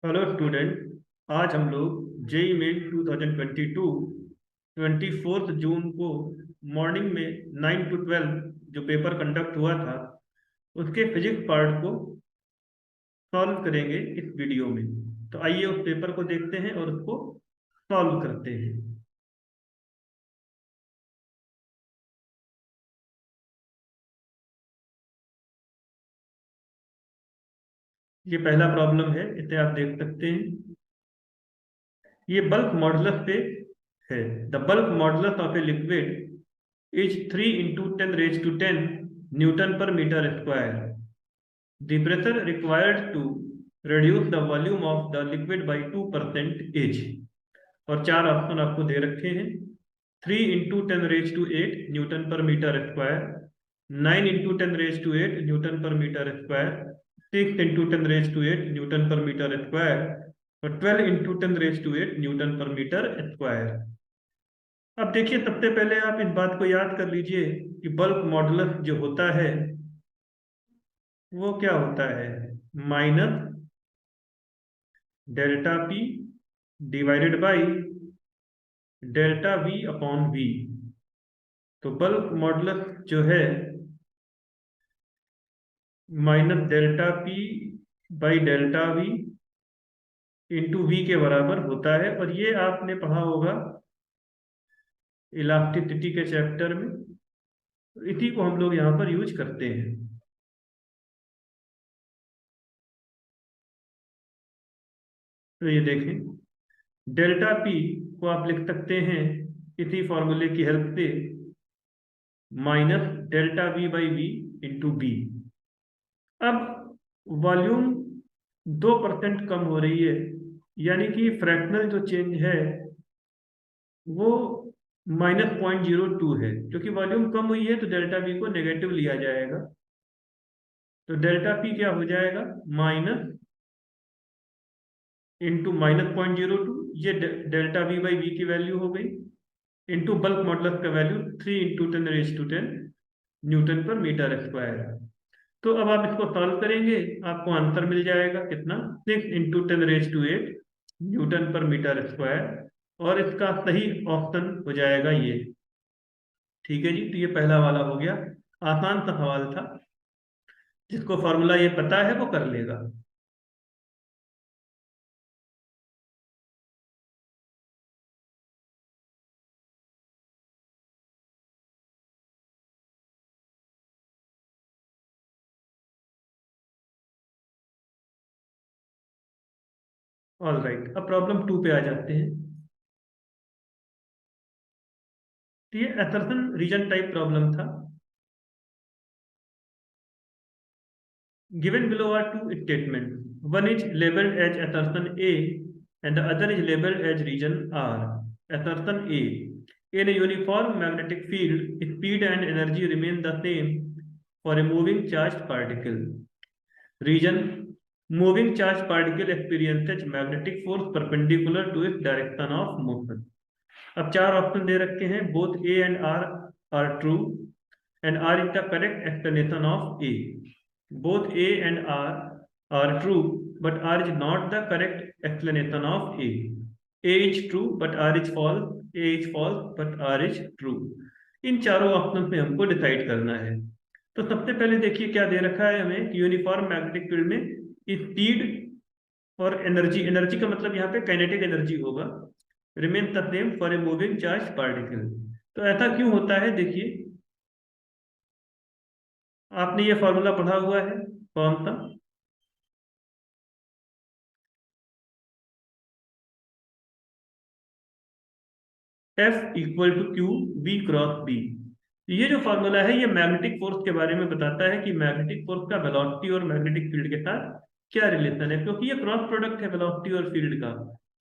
Hello student. आज हम लोग जेई मेन 2022 24 जून को मॉर्निंग में 9 to 12 जो पेपर कंडक्ट हुआ था उसके फिजिक्स पार्ट को सॉल्व करेंगे इस वीडियो में। तो आइए उस पेपर को देखते हैं और उसको सॉल्व करते हैं। ये पहला प्रॉब्लम है, इसे आप देख सकते हैं। ये बल्क मॉडुलस पे है। The bulk modulus of a liquid is 3 × 10⁻⁻10 newton per metre square. The pressure required to reduce the volume of the liquid by 2% is। और चार ऑप्शन आपको दे रखे हैं। 3 × 10⁸ Newton per metre square, 9 × 10⁸ Newton per metre square, 6 × 10⁸ Newton per metre square और 12 × 10⁸ Newton per metre square. अब देखिए, सबसे पहले आप इस बात को याद कर लीजिए कि बल्क मॉडुलस जो होता है वो क्या होता है, minus delta P divided by delta V upon V. तो बल्क मॉडुलस जो है minus delta P by delta V into V के बराबर होता है। और ये आपने पढ़ा होगा इलास्टिसिटी के चैप्टर में, तो इसी को हम लोग यहाँ पर यूज करते हैं। तो ये देखें, डेल्टा पी को आप लिख सकते हैं इसी फॉर्मूले की हेल्प से, minus delta V by V into B. अब वॉल्यूम 2% कम हो रही है, यानी कि फ्रैक्शनल जो चेंज है वो -0.02 है। क्योंकि वॉल्यूम कम हुई है तो डेल्टा वी को नेगेटिव लिया जाएगा। तो डेल्टा पी क्या हो जाएगा, माइनस इंटू -0.02, ये डेल्टा वी बाई वी की वैल्यू हो गई, इंटू बल्क मॉडुलस का value 3 × 10⁻10 Newton per metre square. तो अब आप इसको सॉल्व करेंगे, आपको आंसर मिल जाएगा कितना, 6 × 10⁸ न्यूटन पर मीटर स्क्वायर। और इसका सही ऑप्शन हो जाएगा ये। ठीक है जी, तो ये पहला वाला हो गया। आसान सा सवाल था, जिसको फॉर्मूला ये पता है वो कर लेगा। ऑल राइट, अब प्रॉब्लम 2 पे आ जाते हैं। तो ये असर्शन रीजन टाइप प्रॉब्लम था। Given below are two statements. One is labeled as assertion A and the other is labeled as region R. Assertion A. In a uniform magnetic field, speed and energy remain the same for a moving charged particle. Region. Moving charged particle experiences magnetic force perpendicular to its direction of motion. अब चार option दे रखे हैं, both A and R are true and R is the correct explanation of A. Both A and R are true, but R is not the correct explanation of A. A is true, but R is false. A is false, but R is true. इन चारों option में हमको decide करना है। तो सबसे पहले देखिए क्या दे रखा है हमें, यूनिफॉर्म मैग्नेटिक फील्ड में स्पीड और एनर्जी, एनर्जी का मतलब यहाँ पे काइनेटिक एनर्जी होगा, remain the same for a moving charge particle. तो ऐसा क्यों होता है, देखिए आपने ये फॉर्मूला पढ़ा हुआ है, कौन सा, F equal to Q B cross B. ये जो फॉर्मूला है ये मैग्नेटिक फोर्स के बारे में बताता है कि मैग्नेटिक फोर्स का वेलोसिटी और मैग्नेटिक फील्ड के साथ क्या रिलेशन है, क्योंकि ये क्रॉस प्रोडक्ट है वेलोसिटी और फील्ड का।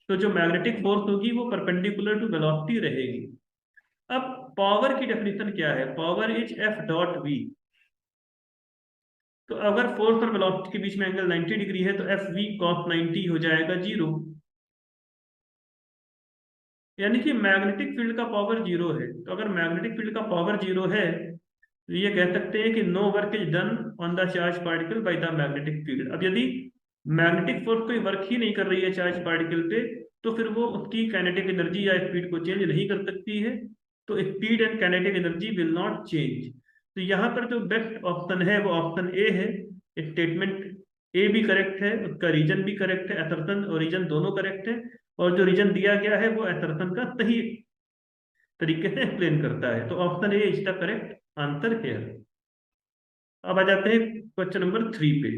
तो जो मैग्नेटिक फोर्स होगी वो परपेंडिकुलर टू वेलोसिटी रहेगी। अब पावर की डेफिनेशन क्या है, power is F dot V. तो अगर फोर्स और वेलोसिटी के बीच में एंगल 90 डिग्री है तो एफ वी कॉस 90 हो जाएगा 0। यानी कि मैग्नेटिक फील्ड का पावर 0 है। तो अगर मैग्नेटिक फील्ड का पावर 0 है तो ये कह सकते हैं कि no work is done on the charge particle by the magnetic field. अब यदि मैग्नेटिक फोर्स कोई वर्क ही नहीं कर रही है चार्ज पार्टिकल पे, तो फिर वो उसकी काइनेटिक एनर्जी या स्पीड को चेंज नहीं कर सकती है। तो speed and kinetic energy will not change. तो यहाँ पर जो बेस्ट ऑप्शन है वो ऑप्शन ए है। स्टेटमेंट ए भी करेक्ट है, उसका रीजन भी करेक्ट है, असर्शन और रीजन दोनों करेक्ट है। और जो रीजन दिया गया है वो असर्शन का सही तरीके से एक्सप्लेन करता है। तो option A is the correct answer here. अब आ जाते हैं क्वेश्चन नंबर 3 पे।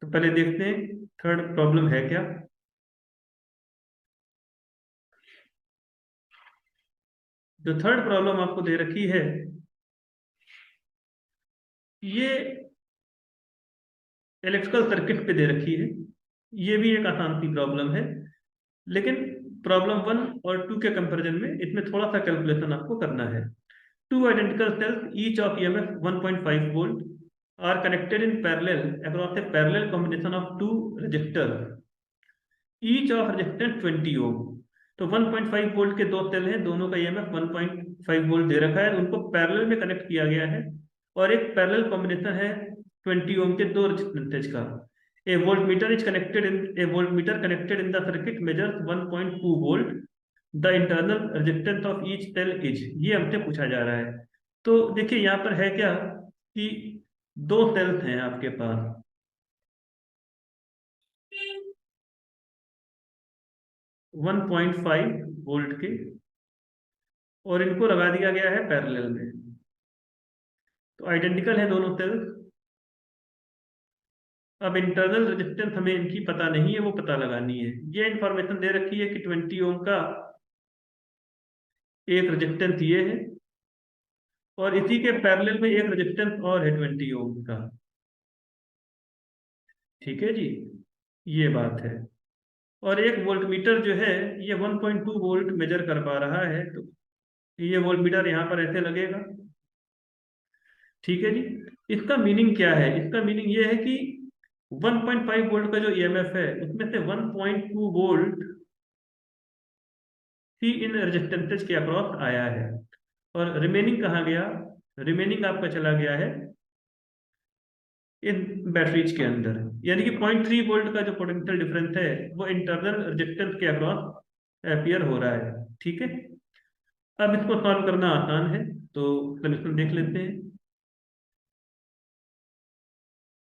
तो पहले देखते हैं थर्ड प्रॉब्लम है क्या। जो थर्ड प्रॉब्लम आपको दे रखी है ये इलेक्ट्रिकल सर्किट पे दे रखी है। ये भी एक आसान सी प्रॉब्लम है, लेकिन प्रॉब्लम 1 और 2 के कंपैरिजन में इसमें थोड़ा सा कैलकुलेशन आपको करना है। Two identical cells, each of EMF 1.5 volt, are connected in parallel across a parallel combination of two resistors, each of resistance 20 ohm। तो 1.5 वोल्ट के दो सेल हैं, दोनों का ईएमएफ 1.5 वोल्ट दे रखा है, उनको पैरेलल में कनेक्ट किया गया है। और एक पैरेलल कॉम्बिनेशन है 20 ओम के दो रेजिस्टेंसेज का। A voltmeter is connected in a voltmeter connected in the circuit measures 1.2 volt. The internal resistance of each cell is, ये हमसे पूछा जा रहा है। तो देखिए यहाँ पर है क्या कि दो सेल्स हैं आपके पास, 1.5 वोल्ट के, और इनको लगा दिया गया है पैरेलल में। तो आइडेंटिकल है दोनों सेल्स। अब इंटरनल रेजिस्टेंस हमें इनकी पता नहीं है, वो पता लगानी है। ये इंफॉर्मेशन दे रखी है कि 20 ओम का एक रेजिस्टेंस ये है, और इसी के पैरेलल में एक रेजिस्टेंस और है 20 ओम का। ठीक है जी, ये बात है। और एक वोल्टमीटर जो है ये 1.2 वोल्ट मेजर कर पा रहा है, तो ये वोल्टमीटर यहाँ पर ऐसे लगेगा। ठीक है जी। इसका मीनिंग क्या है? इसका मीनिंग ये है कि 1.5 वोल्ट का जो ईएमएफ है उसमें से 1.2 वोल्ट ही इन रेजिस्टेंसेज के अक्रॉस आया है, और रिमेनिंग कहाँ गया? रिमेनिंग आपका चला गया है इन बैटरीज के अंदर। यानी कि 0.3 वोल्ट का जो पोटेंशियल डिफरेंस है वो इंटरनल रेजिस्टेंस के अक्रॉस अपियर हो रहा है। ठीक है। अब इसको सॉल्व करना आसान है, तो सोल्यूशन देख लेते हैं।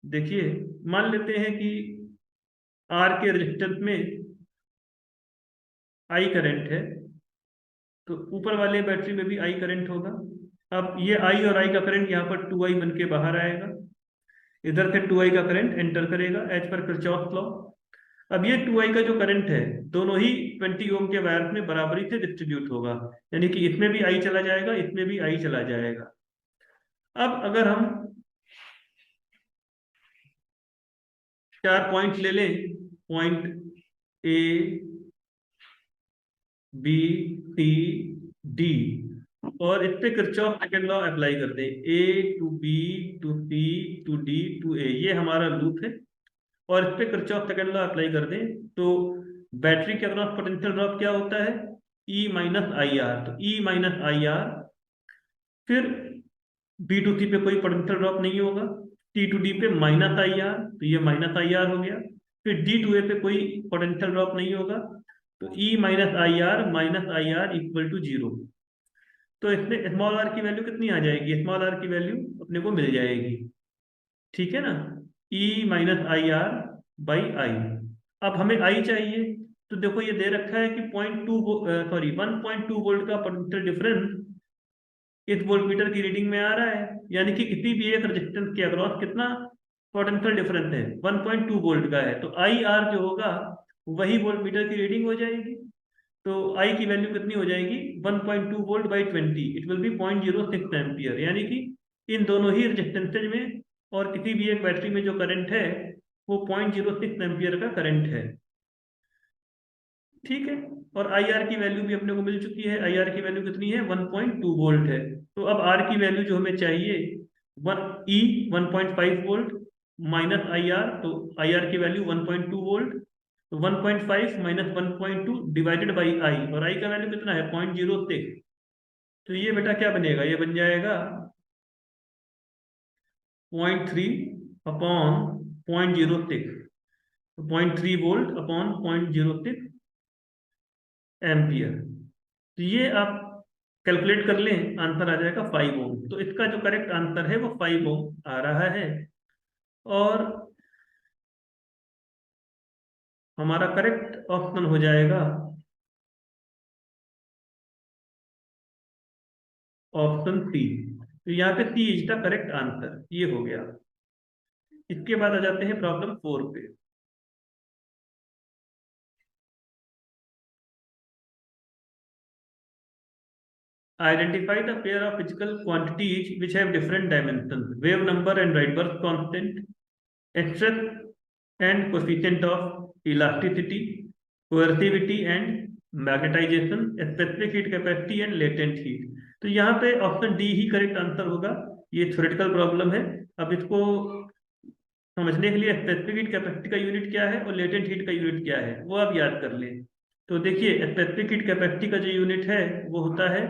देखिए, मान लेते हैं कि आर के रेजिस्टेंस में आई करंट है, तो ऊपर वाले बैटरी में भी आई करंट होगा। अब ये आई और आई का करंट यहाँ पर 2i बन के बाहर आएगा, इधर से 2i का करंट एंटर करेगा एज पर किरचॉफ लॉ। अब ये 2i का जो करंट है दोनों ही 20 ओम के वायर में बराबरी से डिस्ट्रीब्यूट होगा, यानी कि इसमें भी आई चला जाएगा, इसमें भी आई चला जाएगा। अब अगर हम 4 पॉइंट ले लें, point A, B, C, D, और इस पे किरचॉफ सेकंड लॉ अप्लाई कर दें, A to B to C to D to A, ये हमारा लूप है। और इस पे किरचॉफ सेकंड लॉ अप्लाई कर दें तो बैटरी के अक्रॉस पोटेंशियल ड्रॉप क्या होता है? ई माइनस आई आर। तो ई माइनस आई आर, फिर बी टू सी पे कोई पोटेंशियल ड्रॉप नहीं होगा, टी टू डी पे माइनस आई आर, तो ये माइनस आई आर हो गया। फिर डी टू ए पे कोई पोटेंशियल ड्रॉप नहीं होगा, तो E minus I R equal to 0। तो इसमें स्मॉल आर की वैल्यू कितनी आ जाएगी? स्मॉल आर की वैल्यू अपने को मिल जाएगी। ठीक है ना, E minus I R by I. अब हमें आई चाहिए, तो देखो ये दे रखा है कि 1.2 वोल्ट का पोटेंशियल डिफरेंस इस वोल्टमीटर की रीडिंग में आ रहा है, यानी कि किसी भी एक रेजिस्टेंस के अक्रॉस कितना पोटेंशियल डिफरेंस है? 1.2 वोल्ट का है। तो आई आर जो होगा वही वोल्टमीटर की रीडिंग हो जाएगी। तो आई की वैल्यू कितनी हो जाएगी? 1.2 volt by 20, it will be 0.06 ampere. यानी कि इन दोनों ही रेजिस्टेंसेज में और किसी भी एक बैटरी में जो करंट है वो 0.06 एम्पियर का करंट है। ठीक है। और आई आर की वैल्यू भी अपने को मिल चुकी है। आई आर की वैल्यू कितनी है? 1.2 वोल्ट है। तो अब आर की वैल्यू जो हमें चाहिए, one E 1.5 volt minus I are, तो आई आर की वैल्यू 1.2 वोल्ट, तो 1.5 माइनस 1.2 डिवाइडेड बाई आई, और आई का वैल्यू कितना है? 0.06। तो ये बेटा क्या बनेगा? ये बन जाएगा 0.3 अपॉन 0.06, 0.3 वोल्ट अपॉन 0.06 एम्पियर। तो ये आप कैलकुलेट कर लें, आंसर आ जाएगा 5 ओम। तो इसका जो करेक्ट आंसर है वो 5 ओम आ रहा है। और हमारा करेक्ट ऑप्शन हो जाएगा ऑप्शन सी। तो यहाँ पे सी इज द करेक्ट आंसर, ये हो गया। इसके बाद आ जाते हैं प्रॉब्लम 4 पे। Identify the pair of physical quantities which have different dimensions: wave number and Rydberg constant, stress and coefficient of elasticity, coercivity and magnetization, specific heat capacity and latent heat। तो यहाँ पे ऑप्शन डी ही correct answer होगा। ये theoretical problem है। अब इसको समझने के लिए स्पेसिफिक हीट कैपेसिटी का यूनिट क्या है और लेटेंट हीट का यूनिट क्या है वो आप याद कर लें। तो देखिए, स्पेसिफिक हीट कैपेसिटी का जो यूनिट है वो होता है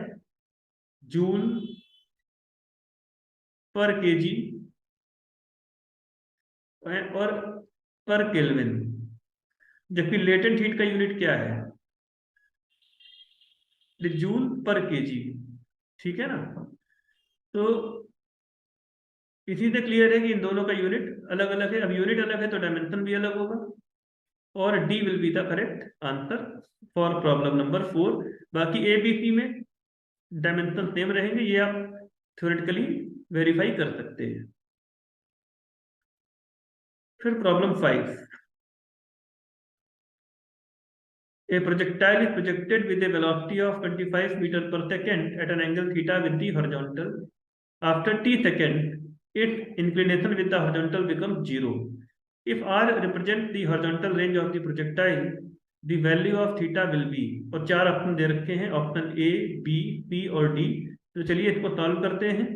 जूल पर केजी और पर केल्विन। जबकि लेटेंट हीट का यूनिट क्या है? जूल पर केजी। ठीक है ना? तो इसी से क्लियर है कि इन दोनों का यूनिट अलग अलग है। अब यूनिट अलग है तो डायमेंशन भी अलग होगा। और D will be the correct answer for problem number 4। बाकी ए बी सी में डायमेंशन सेम रहेंगे, ये आप थ्योरेटिकली वेरीफाई कर सकते हैं। फिर problem 5। A projectile is projected with a velocity of 25 meters per second at an angle theta with the horizontal. After t seconds, its inclination with the horizontal becomes 0. If r represents the horizontal range of the projectile, the value of theta will be। और चार option दे रखे हैं, option A, B, सी और D. तो चलिए इसको solve करते हैं।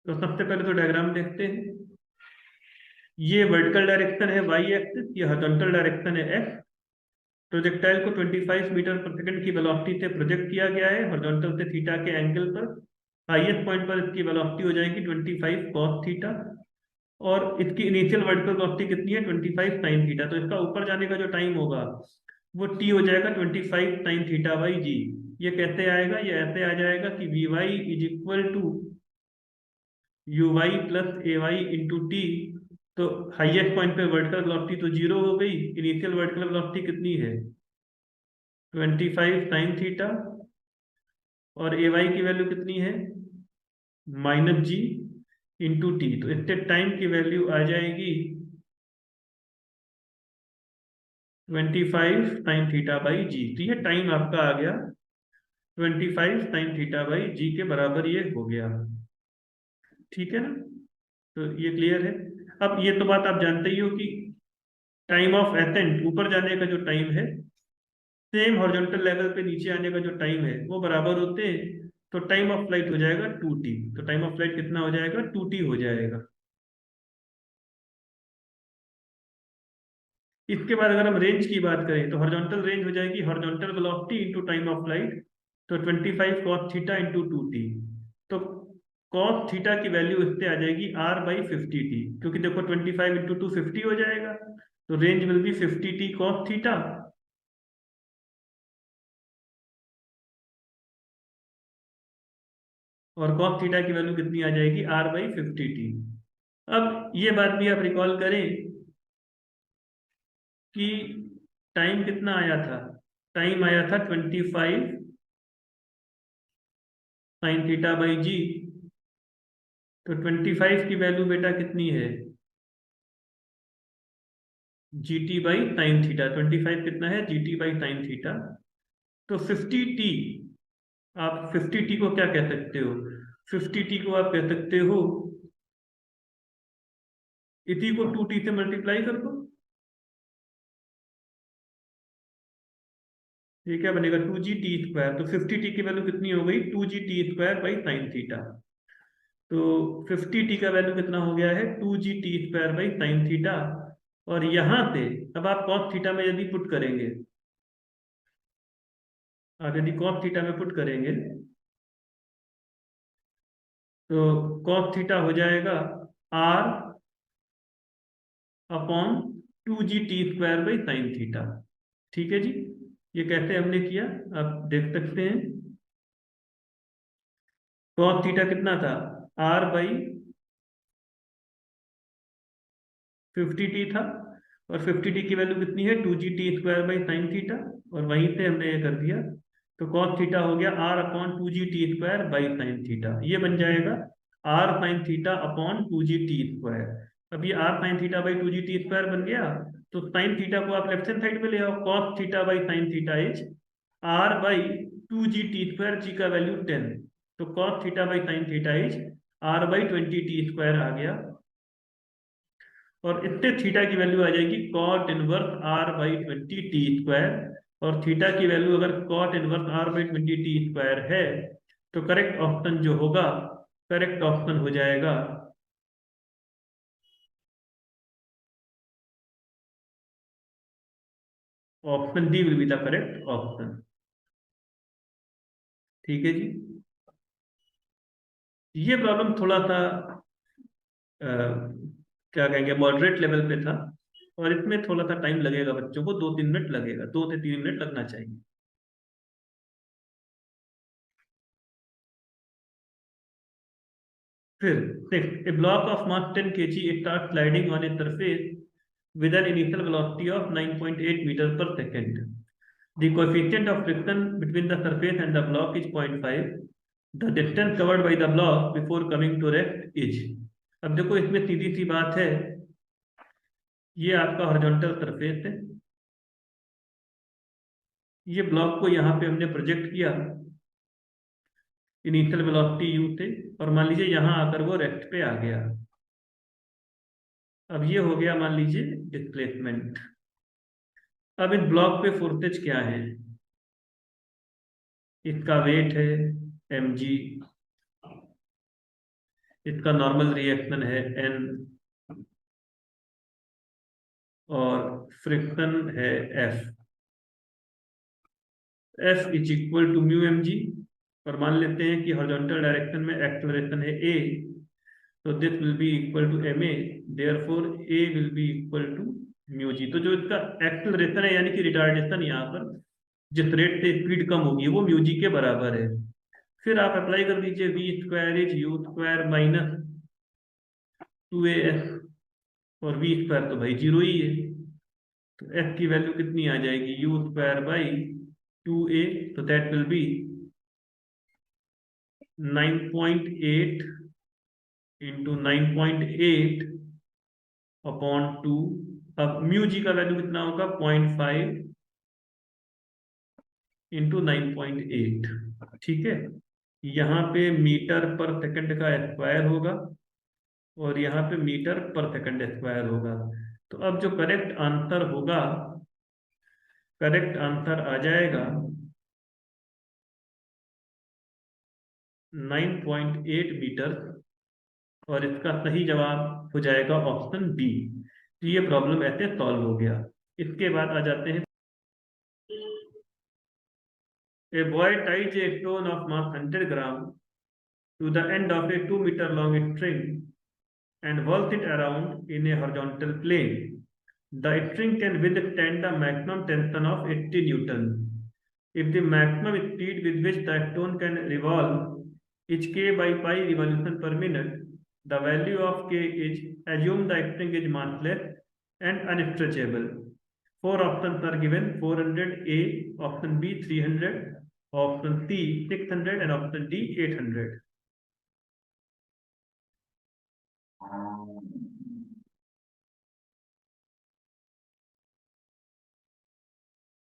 तो सबसे पहले तो डायग्राम देखते हैं। ये वर्टिकल डायरेक्शन है वाई एक्सिस, ये हॉरिजॉन्टल डायरेक्शन है एक्स। प्रोजेक्टाइल को 25 मीटर पर सेकंड की वेलोसिटी से प्रोजेक्ट किया गया है हॉरिजॉन्टल से थीटा के एंगल पर। हाईएस्ट पॉइंट पर इसकी वेलोसिटी हो जाएगी 25 cos थीटा। और इसकी इनिशियल वर्टिकल वेलोसिटी कितनी है? 25 sin थीटा। तो इसका ऊपर जाने का जो टाइम होगा वो t हो जाएगा 25 sin थीटा बाई जी। ये कैसे आएगा? ये ऐसे आ जाएगा कि V Y is equal to U Y plus A Y into T. तो हाईएस्ट पॉइंट पे वर्टिकल वेलोसिटी तो 0 हो गई। इनिशियल वर्टिकल वेलोसिटी कितनी है? 25 sin थीटा। और ए वाई की वैल्यू कितनी है? -g into T. तो इससे टाइम की वैल्यू आ जाएगी 25 sin थीटा बाई जी। तो ये टाइम आपका आ गया 25 sin थीटा बाई जी के बराबर ये हो गया। ठीक है ना? तो ये क्लियर है। अब ये तो बात आप जानते ही हो कि टाइम ऑफ एसेंट, ऊपर जाने का जो टाइम है, सेम हॉरिजॉन्टल लेवल पे नीचे आने का जो टाइम है वो बराबर होते हैं। तो टाइम ऑफ फ्लाइट हो जाएगा 2t। तो टाइम ऑफ फ्लाइट कितना हो जाएगा? 2t हो जाएगा। इसके बाद अगर हम रेंज की बात करें तो हॉरिजॉन्टल रेंज हो जाएगी horizontal velocity into time of flight. तो 25 cos थीटा इंटू 2t। तो cos थीटा की वैल्यू इससे आ जाएगी r/50t, क्योंकि देखो 25 इंटू 2 50 हो जाएगा। तो range will be 50t cos theta. और cos थीटा की वैल्यू कितनी आ जाएगी? r/50t। अब ये बात भी आप रिकॉल करें कि टाइम कितना आया था? टाइम आया था 25 sin थीटा बाई जी। तो 25 की वैल्यू बेटा कितनी है? G T by sine theta. 25 कितना है? G T by sine theta. तो 50t, आप 50t को क्या कह सकते हो? 50t को आप कह सकते हो, इसी को 2t से मल्टीप्लाई कर दो। ये क्या बनेगा? 2g t²। तो 50t की वैल्यू कितनी हो गई? 2g t² by sine theta. तो 50t का वैल्यू कितना हो गया है? 2g t² by sine theta. और यहां से अब आप cos थीटा में यदि पुट करेंगे, आप यदि cos थीटा में पुट करेंगे तो cos थीटा हो जाएगा R upon 2g t² by sine theta. ठीक है जी, ये कैसे हमने किया आप देख सकते हैं। cos थीटा कितना था, R बाई 50t था, और 50t की वैल्यू कितनी है, 2g t² by sine theta, और वहीं से हमने ये कर दिया। तो cos थीटा हो गया R upon 2g t² by sine theta, ये बन जाएगा R sine theta upon 2g t²। अब ये R sine theta by 2g t² बन गया, तो साइन थीटा को आप लेफ्ट हैंड साइड में ले आओ, cos theta by sine theta is R by 2g t², जी का वैल्यू 10, तो cos theta by sine theta is R by 20t² आ गया। और इससे थीटा की वैल्यू आ जाएगी cot inverse R by 20t², और थीटा की वैल्यू अगर cot inverse R by 20t² है, तो करेक्ट ऑप्शन जो होगा, करेक्ट ऑप्शन हो जाएगा option D will be the correct option. ठीक है जी, ये प्रॉब्लम थोड़ा सा क्या कहेंगे मॉडरेट लेवल पे था, और इसमें थोड़ा सा टाइम लगेगा, बच्चों को 2-3 मिनट लगेगा, 2 से 3 मिनट लगना चाहिए। फिर next, a block of mass 10 kg starts sliding on a surface with an initial velocity of 9.8 meters per second. The coefficient of friction between the surface and the block is 0.5. The distance covered by the block before coming to rest is। अब देखो इसमें सीधी सी बात है, ये आपका horizontal surface है, ये block को यहाँ पे हमने प्रोजेक्ट किया इनिशियल वेलोसिटी u से, और मान लीजिए यहाँ आकर वो रेस्ट पे आ गया। अब ये हो गया मान लीजिए डिस्प्लेसमेंट। अब इस ब्लॉक पे फोर्सेज क्या है, इसका वेट है mg, इसका नॉर्मल रिएक्शन है n, और फ्रिक्शन है F। F is equal to mu mg, और मान लेते हैं कि हॉरिजॉन्टल डायरेक्शन में एक्सेलरेशन है a, तो this will be equal to ma, therefore a will be equal to mu g. तो जो इसका एक्सेलरेशन है यानी कि रिटार्डेशन, यहाँ पर जिस रेट से स्पीड कम होगी वो म्यू जी के बराबर है। फिर आप अप्लाई कर दीजिए v² is u² minus 2as, और v² तो भाई जीरो ही है, तो f की वैल्यू कितनी आ जाएगी, u² बाई 2a, तो that will B 9.8 into 9.8 upon 2। अब म्यू जी का वैल्यू कितना होगा, 0.5 इंटू 9.8। ठीक है, यहाँ पे मीटर पर सेकंड का स्क्वायर होगा, और यहाँ पे मीटर पर सेकंड स्क्वायर होगा। तो अब जो करेक्ट आंसर होगा, करेक्ट आंसर आ जाएगा 9.8 मीटर, और इसका सही जवाब हो जाएगा ऑप्शन बी। तो ये प्रॉब्लम ऐसे सॉल्व हो गया। इसके बाद आ जाते हैं, a boy ties a stone of mass 100 gram to the end of a 2 metre long string and whirls it around in a horizontal plane. The string can withstand the maximum tension of 80 newtons. If the maximum speed with which the stone can revolve is k by pi revolution per minute, the value of k is, assume the string is massless and unstretchable. Four options are given: 400, A, option B 300, option C 600, and option D 800।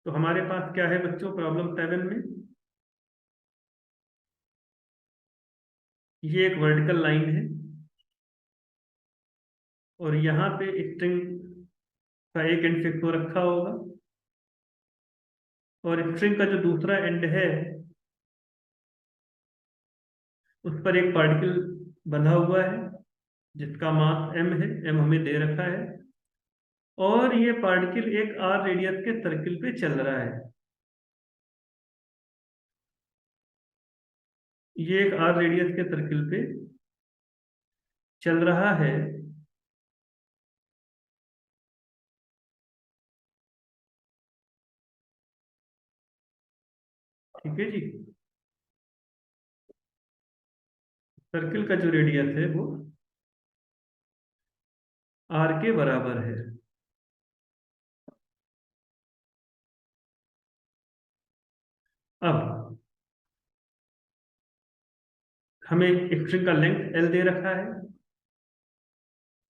तो हमारे पास क्या है बच्चों, problem 7 में ये एक vertical line है, और यहाँ पे स्ट्रिंग का एक एंड फिक्स हो रखा होगा, और स्ट्रिंग का जो दूसरा एंड है उस पर एक पार्टिकल बंधा हुआ है जिसका मास m है, m हमें दे रखा है। और ये पार्टिकल एक आर रेडियस के सर्किल पे चल रहा है। ये एक आर रेडियस के सर्किल पे चल रहा है। ठीक है जी। सर्किल का जो रेडियस है वो आर के बराबर है। अब हमें एक स्ट्रिंग का लेंथ एल दे रखा है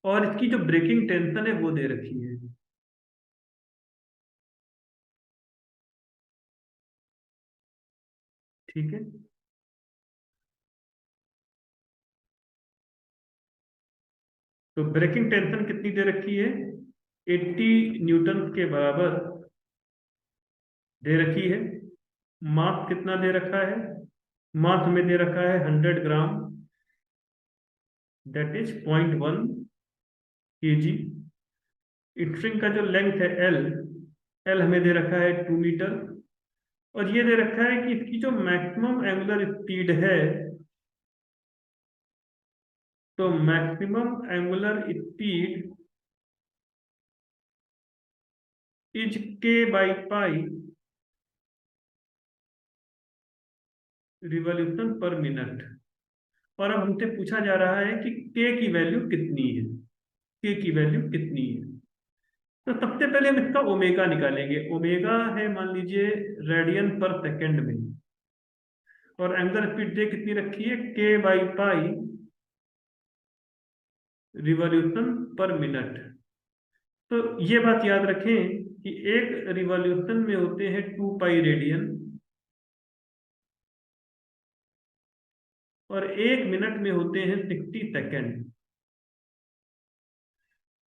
और इसकी जो ब्रेकिंग टेंशन है वो दे रखी है। ठीक है। तो ब्रेकिंग टेंशन कितनी दे रखी है? 80 न्यूटन के बराबर दे रखी है। मास कितना दे रखा है? मास में दे रखा है 100 ग्राम, दैट इज 0.1 kg। स्ट्रिंग का जो लेंथ है एल, एल हमें दे रखा है 2 मीटर। और ये दे रखा है कि इसकी जो मैक्सिमम एंगुलर स्पीड है, तो मैक्सिमम एंगुलर स्पीड इज k/पाई रिवॉल्यूशन पर मिनट। और अब हमसे पूछा जा रहा है कि k की वैल्यू कितनी है। k की वैल्यू कितनी है? तो सबसे पहले हम इसका ओमेगा निकालेंगे। ओमेगा है मान लीजिए रेडियन पर सेकंड में, और एंगुलर स्पीड दे कितनी रखी है? k/पाई रिवॉल्यूशन पर मिनट। तो ये बात याद रखें कि एक रिवॉल्यूशन में होते हैं 2 पाई रेडियन, और 1 मिनट में होते हैं 60 सेकेंड।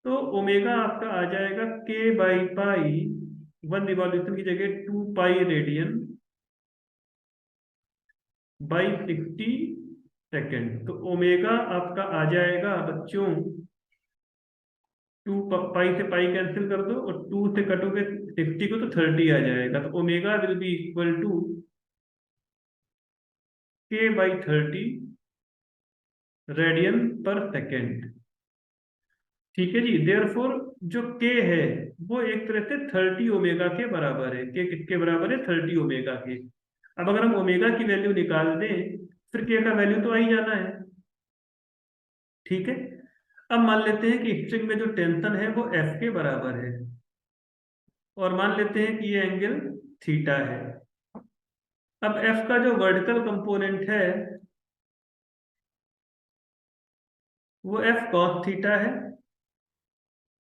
तो ओमेगा आपका आ जाएगा k/पाई, 1 रिवॉल्यूशन की जगह 2 पाई रेडियन बाई 60 सेकेंड। तो ओमेगा आपका आ जाएगा बच्चों, 2 पाई से पाई कैंसिल कर दो और 2 से कटोगे 60 को तो 30 आ जाएगा। तो omega will be equal to k/30 radian per second. ठीक है जी। देयरफॉर जो k है वो एक तरह से 30 ओमेगा के बराबर है। k किसके बराबर है? 30 ओमेगा के। अब अगर हम ओमेगा की वैल्यू निकाल दें, फिर k का वैल्यू तो आ ही जाना है। ठीक है। अब मान लेते हैं कि स्ट्रिंग में जो टेंशन है वो F के बराबर है, और मान लेते हैं कि ये एंगल थीटा है। अब F का जो वर्टिकल कंपोनेंट है वो F cos थीटा है,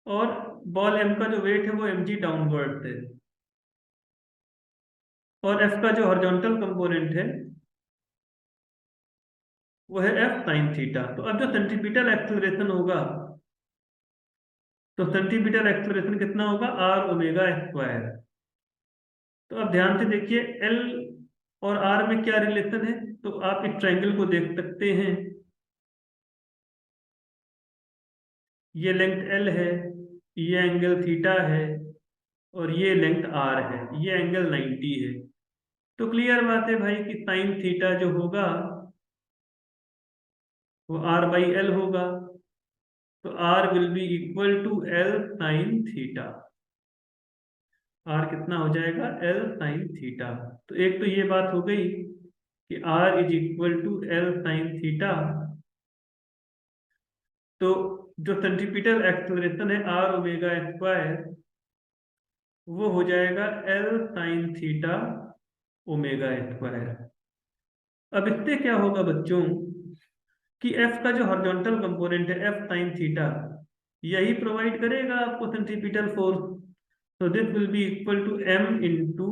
और बॉल M का जो वेट है वो mg डाउनवर्ड है। और F का जो हॉरिजॉन्टल कंपोनेंट है वो है F sin थीटा। तो अब जो सेंट्रीपिटल एक्सेलरेशन होगा, तो सेंट्रीपिटल एक्सेलरेशन कितना होगा? r omega square. तो अब ध्यान से देखिए L और R में क्या रिलेशन है। तो आप एक ट्रायंगल को देख सकते हैं। ये लेंथ L है, ये एंगल थीटा है, और ये लेंथ R है, ये एंगल 90 है। तो क्लियर बात है भाई कि साइन थीटा जो होगा वो r/L होगा। तो R will be equal to L sine theta. R कितना हो जाएगा? L sine theta. तो एक तो ये बात हो गई कि R is equal to L sine theta. तो जो सेंट्रीपिटल एक्सेलरेशन है r ओमेगा स्क्वायर, वो हो जाएगा L sine theta omega square. अब इससे क्या होगा बच्चों कि F का जो हॉरिजॉन्टल कंपोनेंट है F साइन थीटा, यही प्रोवाइड करेगा आपको सेंट्रीपिटल फोर्स। तो this will be equal to m into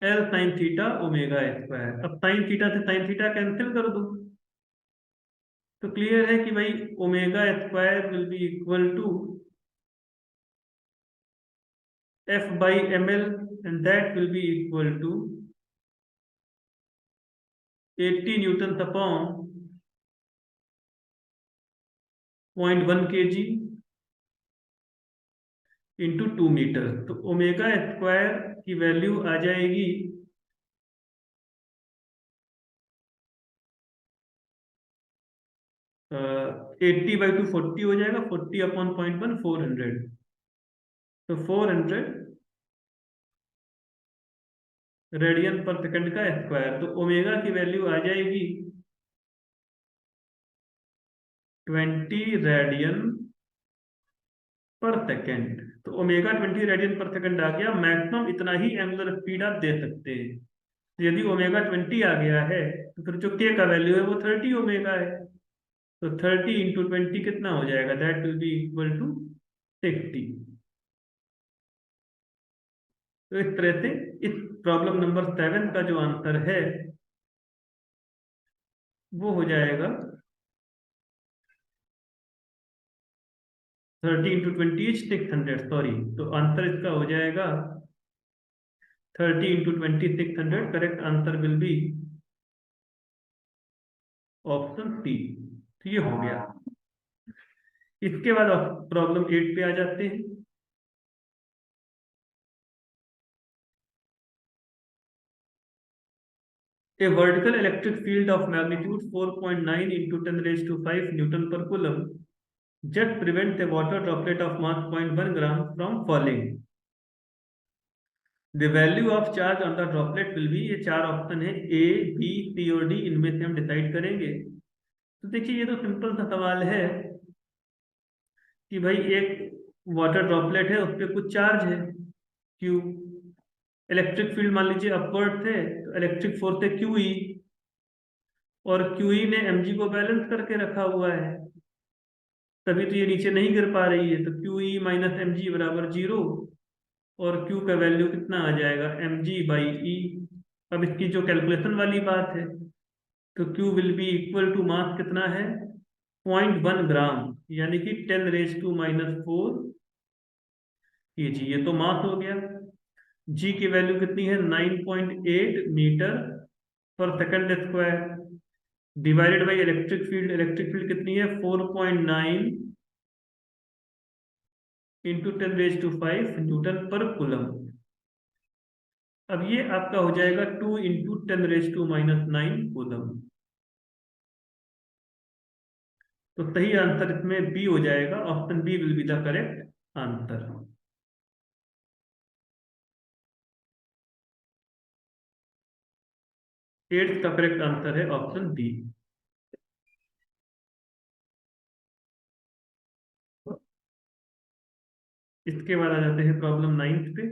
L sine theta omega square. अब साइन थीटा से साइन थीटा कैंसिल कर दो, तो क्लियर है कि भाई omega square will be equal to F/ml, and that will be equal to 80 newton upon 0.1 kg into 2 metre. तो omega square की वैल्यू आ जाएगी 80/2 40 हो जाएगा, 40/0.1 400। तो 400 रेडियन पर सेकंड का स्क्वायर। तो ओमेगा की वैल्यू आ जाएगी 20 रेडियन पर सेकंड। तो ओमेगा 20 रेडियन पर सेकंड आ गया। मैक्सिमम इतना ही एंगुलर स्पीड आप दे सकते हैं। तो यदि ओमेगा 20 आ गया है तो फिर जो के का वैल्यू है वो 30 ओमेगा है। तो 30 × 20 कितना हो जाएगा? That will be equal to 60। तो इस तरह से इस प्रॉब्लम नंबर 7 का जो आंसर है वो हो जाएगा 30 × 20 600, सॉरी। तो आंसर इसका हो जाएगा 30 × 20 600। Correct answer will be option C. तो ये हो गया। इसके बाद प्रॉब्लम 8 पे आ जाते हैं। A vertical electric field of magnitude 4.9 into 10 raised to 5 Newton per coulomb just prevents a water droplet of mass 0.1 gram from falling. The value of charge on the droplet will be, ये चार option है, A, B, C और D। इनमें से हम decide करेंगे। तो देखिए ये तो सिंपल सा सवाल है कि भाई एक वाटर ड्रॉपलेट है, उस पर कुछ चार्ज है Q। इलेक्ट्रिक फील्ड मान लीजिए अपवर्ड थे, तो इलेक्ट्रिक फोर्स है QE, और QE ने mg को बैलेंस करके रखा हुआ है, तभी तो ये नीचे नहीं गिर पा रही है। तो QE माइनस mg बराबर 0। और Q का वैल्यू कितना आ जाएगा? mg/e। अब इसकी जो कैलकुलेशन वाली बात है, तो Q will be equal to mass कितना है? 0.1 ग्राम, यानी कि 10⁻⁴ kg। ये तो मास हो गया। G की वैल्यू कितनी है? 9.8 मीटर पर second square, divided by electric field. Electric field कितनी है? 4.9 इंटू 10⁻⁵ न्यूटन पर कुलम। अब ये आपका हो जाएगा 2 इंटू 10⁻⁹ कूलम। तो सही आंसर इसमें बी हो जाएगा। Option B will be the correct answer. Eighth का करेक्ट आंसर है ऑप्शन बी। इसके बाद आ जाते हैं प्रॉब्लम 9th पे।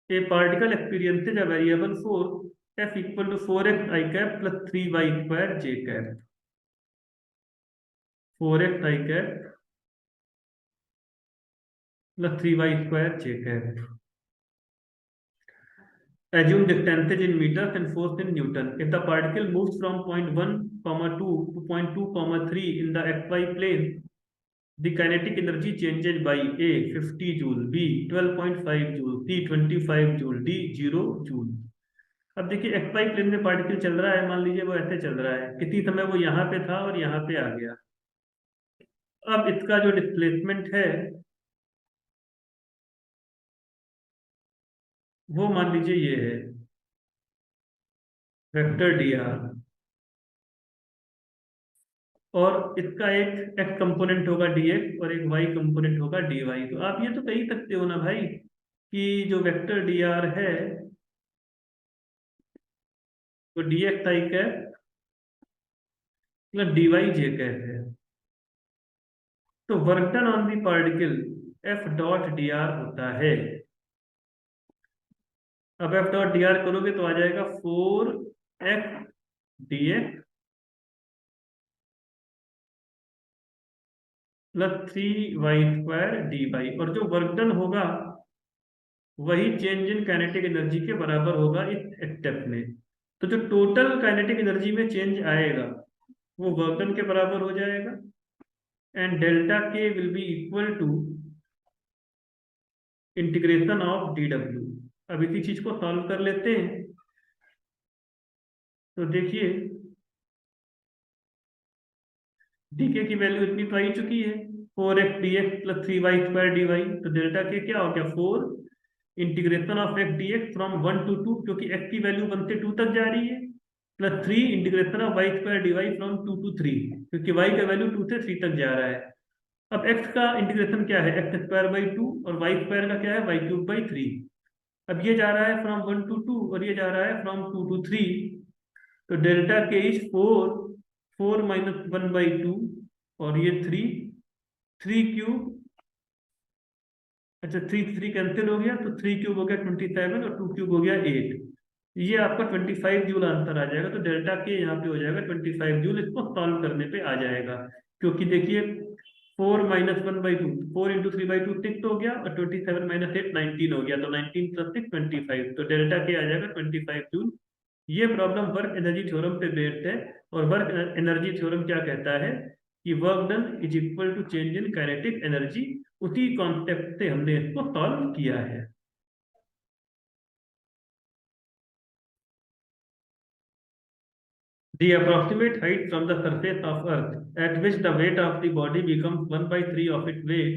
A particle experiences a variable force F equal to 4x i cap plus 3y² j cap. 4x i cap plus 3y² j cap. Assume distances in meters and force in Newton. If the particle moves from point 1, 2 to point 2, 3 in the xy plane, the kinetic energy changes by A 50 joule, B 12.5 joule, C 25 joule, D 0 joule। अब देखिए xy plane में particle चल रहा है, मान लीजिए वो ऐसे चल रहा है, किसी समय वो यहाँ पे था और यहाँ पे आ गया। अब इसका जो डिस्प्लेसमेंट है वो मान लीजिए ये है वेक्टर डी आर, और इसका एक एक्स कंपोनेंट होगा dx और एक वाई कंपोनेंट होगा dy। तो आप ये तो कह ही सकते हो ना भाई कि जो वेक्टर dr है वो dx i cap plus dy j cap है। तो work done on the particle F dot dr होता है। अब एफ डॉट dr करोगे तो आ जाएगा 4x dx plus 3y² dy। और जो वर्क डन होगा वही चेंज इन काइनेटिक एनर्जी के बराबर होगा इस स्टेप में। तो जो टोटल काइनेटिक एनर्जी में चेंज आएगा वो वर्क डन के बराबर हो जाएगा। And delta K will be equal to integration of D W. अब इसी चीज को सॉल्व कर लेते हैं। तो देखिए डीके की वैल्यू इतनी तो आ ही चुकी है, 4x dx plus 3y² dy। तो डेल्टा के क्या हो गया, 4 integration of x dx from 1 to 2, क्योंकि x की वैल्यू 1 से 2 तक जा रही है, plus 3 integration of y² dy from 2 to 3, क्योंकि y का वैल्यू 2 से 3 तक जा रहा है। अब x का इंटीग्रेशन क्या है, x² by 2, और y² का क्या है, y³ by 3। अब ये जा रहा है फ्रॉम 1 to 2 और ये जा रहा है फ्रॉम 2 to 3। तो डेल्टा के इज 4, 4 - 1/2, और ये 3, 3 क्यूब, अच्छा 3 कैंसिल हो गया, तो 3 क्यूब हो गया 27 और 2 क्यूब हो गया 8। ये आपका 25 जूल आंसर आ जाएगा। तो डेल्टा के यहाँ पे हो जाएगा 25 जूल, इसको सॉल्व करने पे आ जाएगा। क्योंकि देखिए 4 - 1/2, 4 × 3/2 6 हो गया, और 27 - 8 19 हो गया, तो 19 + 6 25। तो डेल्टा के आ जाएगा 25 जूल। ये प्रॉब्लम वर्क एनर्जी थ्योरम पे बेस्ड है। और वर्क एनर्जी थ्योरम क्या कहता है कि work done is equal to change in kinetic energy. उसी कॉन्सेप्ट से हमने इसको सॉल्व किया है। The approximate height from the surface of Earth at which the weight of the body becomes 1/3 of its weight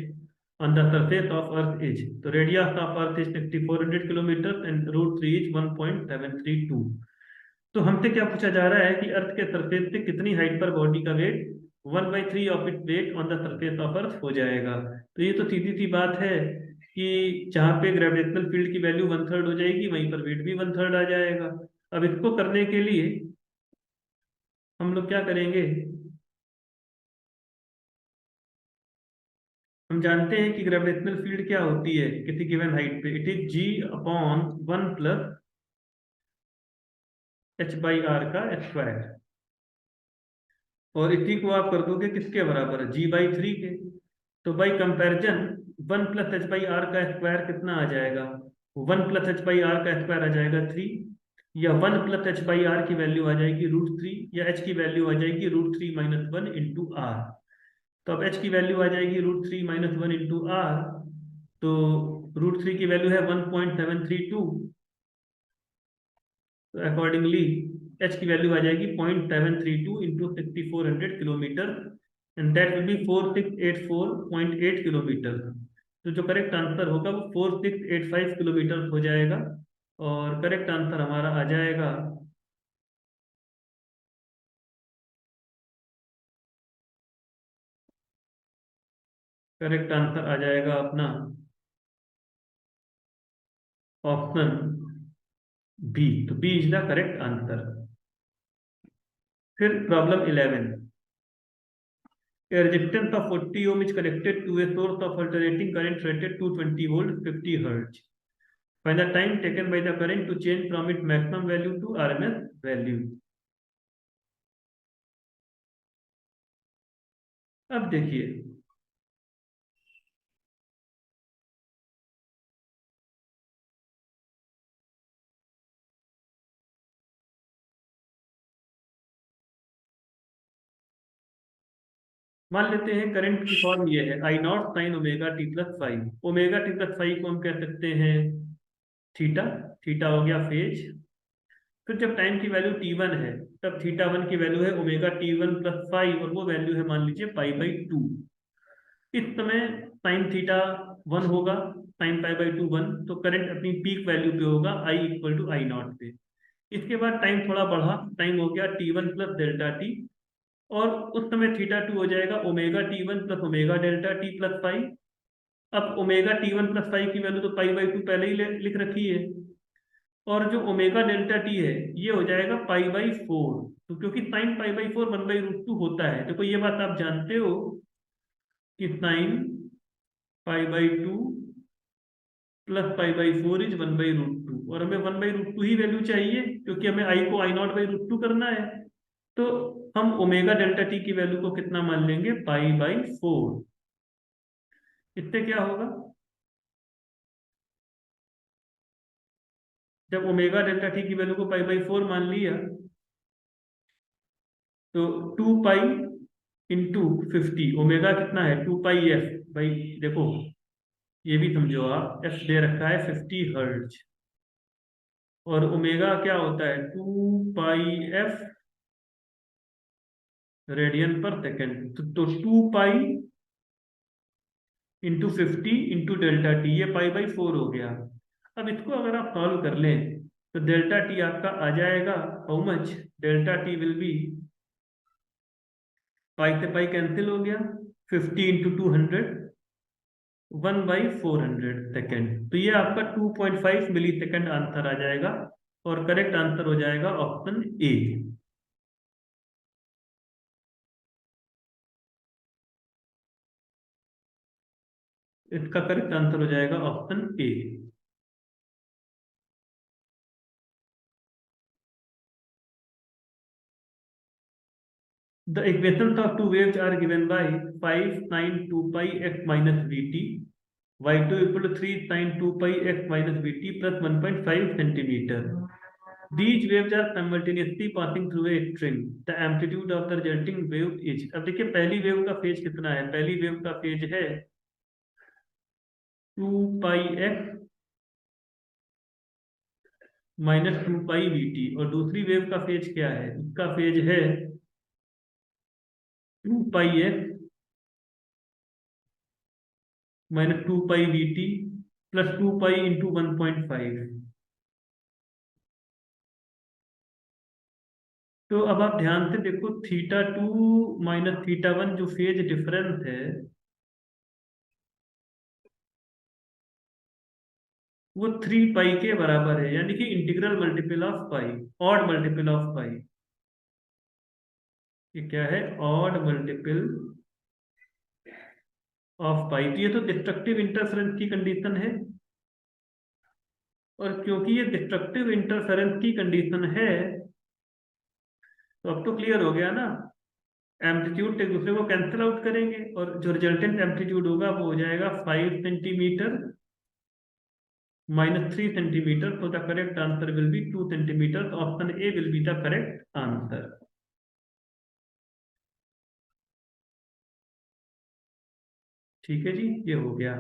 on the surface of Earth is, तो radius of Earth is 6400 kilometers and √3 is 1.732। तो हमसे क्या पूछा जा रहा है कि अर्थ के सरफेस से कितनी हाइट पर बॉडी का weight 1/3 of it weight on the surface of earth हो जाएगा। तो ये तो सीधी सी बात है कि जहाँ पे ग्रेविटेशनल फील्ड की वैल्यू 1/3 हो जाएगी, वहीं पर वेट भी 1/3 आ जाएगा। अब इसको करने के लिए हम लोग क्या करेंगे, हम जानते हैं कि ग्रेविटेशनल फील्ड क्या होती है किसी गिवन हाइट पे, इट इज G/1 + h/r का स्क्वायर। और इसी को आप कर दोगे किसके बराबर, G/3 के। तो बाई कंपैरिजन 1 + h/r का स्क्वायर कितना आ जाएगा, 1 + h/r का स्क्वायर आ जाएगा 3, या 1 + h/r की वैल्यू आ जाएगी √3, या h की वैल्यू आ जाएगी √3 - 1 × r। तो अब h की वैल्यू आ जाएगी √3 - 1 × r। तो √3 की वैल्यू है 1.732। तो अकॉर्डिंगली एच की वैल्यू आ जाएगी 0.732 × 6400 kilometre, and that will B 4684.8 kilometre. तो जो करेक्ट आंसर होगा वो 4685 किलोमीटर हो जाएगा। और करेक्ट आंसर हमारा आ जाएगा, करेक्ट आंसर आ जाएगा अपना ऑप्शन बी। तो B is the correct answer. फिर problem 11, a resistance of 40 ohm is connected to a source of alternating current rated 220 volt 50 hertz. Find the time taken by the current to change from its maximum value to RMS value. अब देखिए मान लेते हैं current की form ये है I0 sin ω t + ϕ। को हम कह सकते हैं थीटा, थीटा हो गया फेज। फिर जब टाइम की वैल्यू t1 है, तब θ1 की वैल्यू है ω t1 + ϕ, और वो वैल्यू है मान लीजिए π/2। इस समय साइन θ1 होगा, साइन π/2 1, तो करंट अपनी पीक वैल्यू पे होगा I = I0 पे। इसके बाद टाइम थोड़ा बढ़ा, टाइम हो गया t1 + Δt, और उस समय θ2 हो जाएगा ω t1 + ω∆t + ϕ। अब ω t1 + ϕ की वैल्यू तो π/2 पहले ही लिख रखी है, और जो ω∆t है ये हो जाएगा π/4। तो क्योंकि साइन π/4 1/√2 होता है, देखो ये बात आप जानते हो कि साइन π/2 + π/4 इज 1/√2, और हमें 1/√2 ही वैल्यू चाहिए, क्योंकि हमें I को I0/√2 करना है। तो हम ω∆t की वैल्यू को कितना मान लेंगे, π/4। इससे क्या होगा, जब ω∆t की वैल्यू को π/4 मान लिया, तो 2π × 50, ओमेगा कितना है 2πf भाई। देखो ये भी समझो आप, एफ दे रखा है 50 हर्ट्ज। और ओमेगा क्या होता है 2 पाई f रेडियन पर सेकेंड। तो 2 pi into 50 into delta T, ये पाई/4 हो गया। अब इसको अगर आप सॉल्व कर लें तो डेल्टा टी आपका आ जाएगा how much, delta T will be, pi से पाई कैंसिल हो गया, 50 इंटू 200, 1/400 सेकेंड। तो ये आपका 2.5 मिली सेकेंड आंसर आ जाएगा और करेक्ट आंसर हो जाएगा ऑप्शन ए। इसका करेक्ट आंसर हो जाएगा option A. The equations of two waves are given by 5 sin 2 pi x minus vt, y2 equal to 3 sin 2 pi x minus vt plus 1.5 centimeter. These waves are simultaneously passing through a string. The amplitude of the resulting wave is, अब देखिए पहली wave का phase कितना है, पहली wave का phase है 2 पाई x minus 2 पाई vt, और दूसरी वेव का फेज क्या है, इसका फेज है 2 पाई x माइनस 2 पाई vt प्लस 2 पाई इंटू 1.5। तो अब आप ध्यान से देखो, θ2 माइनस θ1 जो फेज डिफरेंस है वो 3 पाई के बराबर है, यानी कि integral multiple of pi, odd multiple of pi. ये क्या है, ऑड मल्टीपल ऑफ पाई। तो ये तो डिस्ट्रक्टिव इंटरफेरेंस की कंडीशन है, और क्योंकि ये डिस्ट्रक्टिव इंटरफेरेंस की कंडीशन है तो अब तो क्लियर हो गया ना, एम्पलीट्यूड एक दूसरे को कैंसिल आउट करेंगे और जो रिजल्टेंट एम्पलीट्यूड होगा वो हो जाएगा 5 centimetre minus 3 centimeter. So the correct answer will be 2 centimeters. Option A will be the correct answer. ठीक है जी, ये हो गया।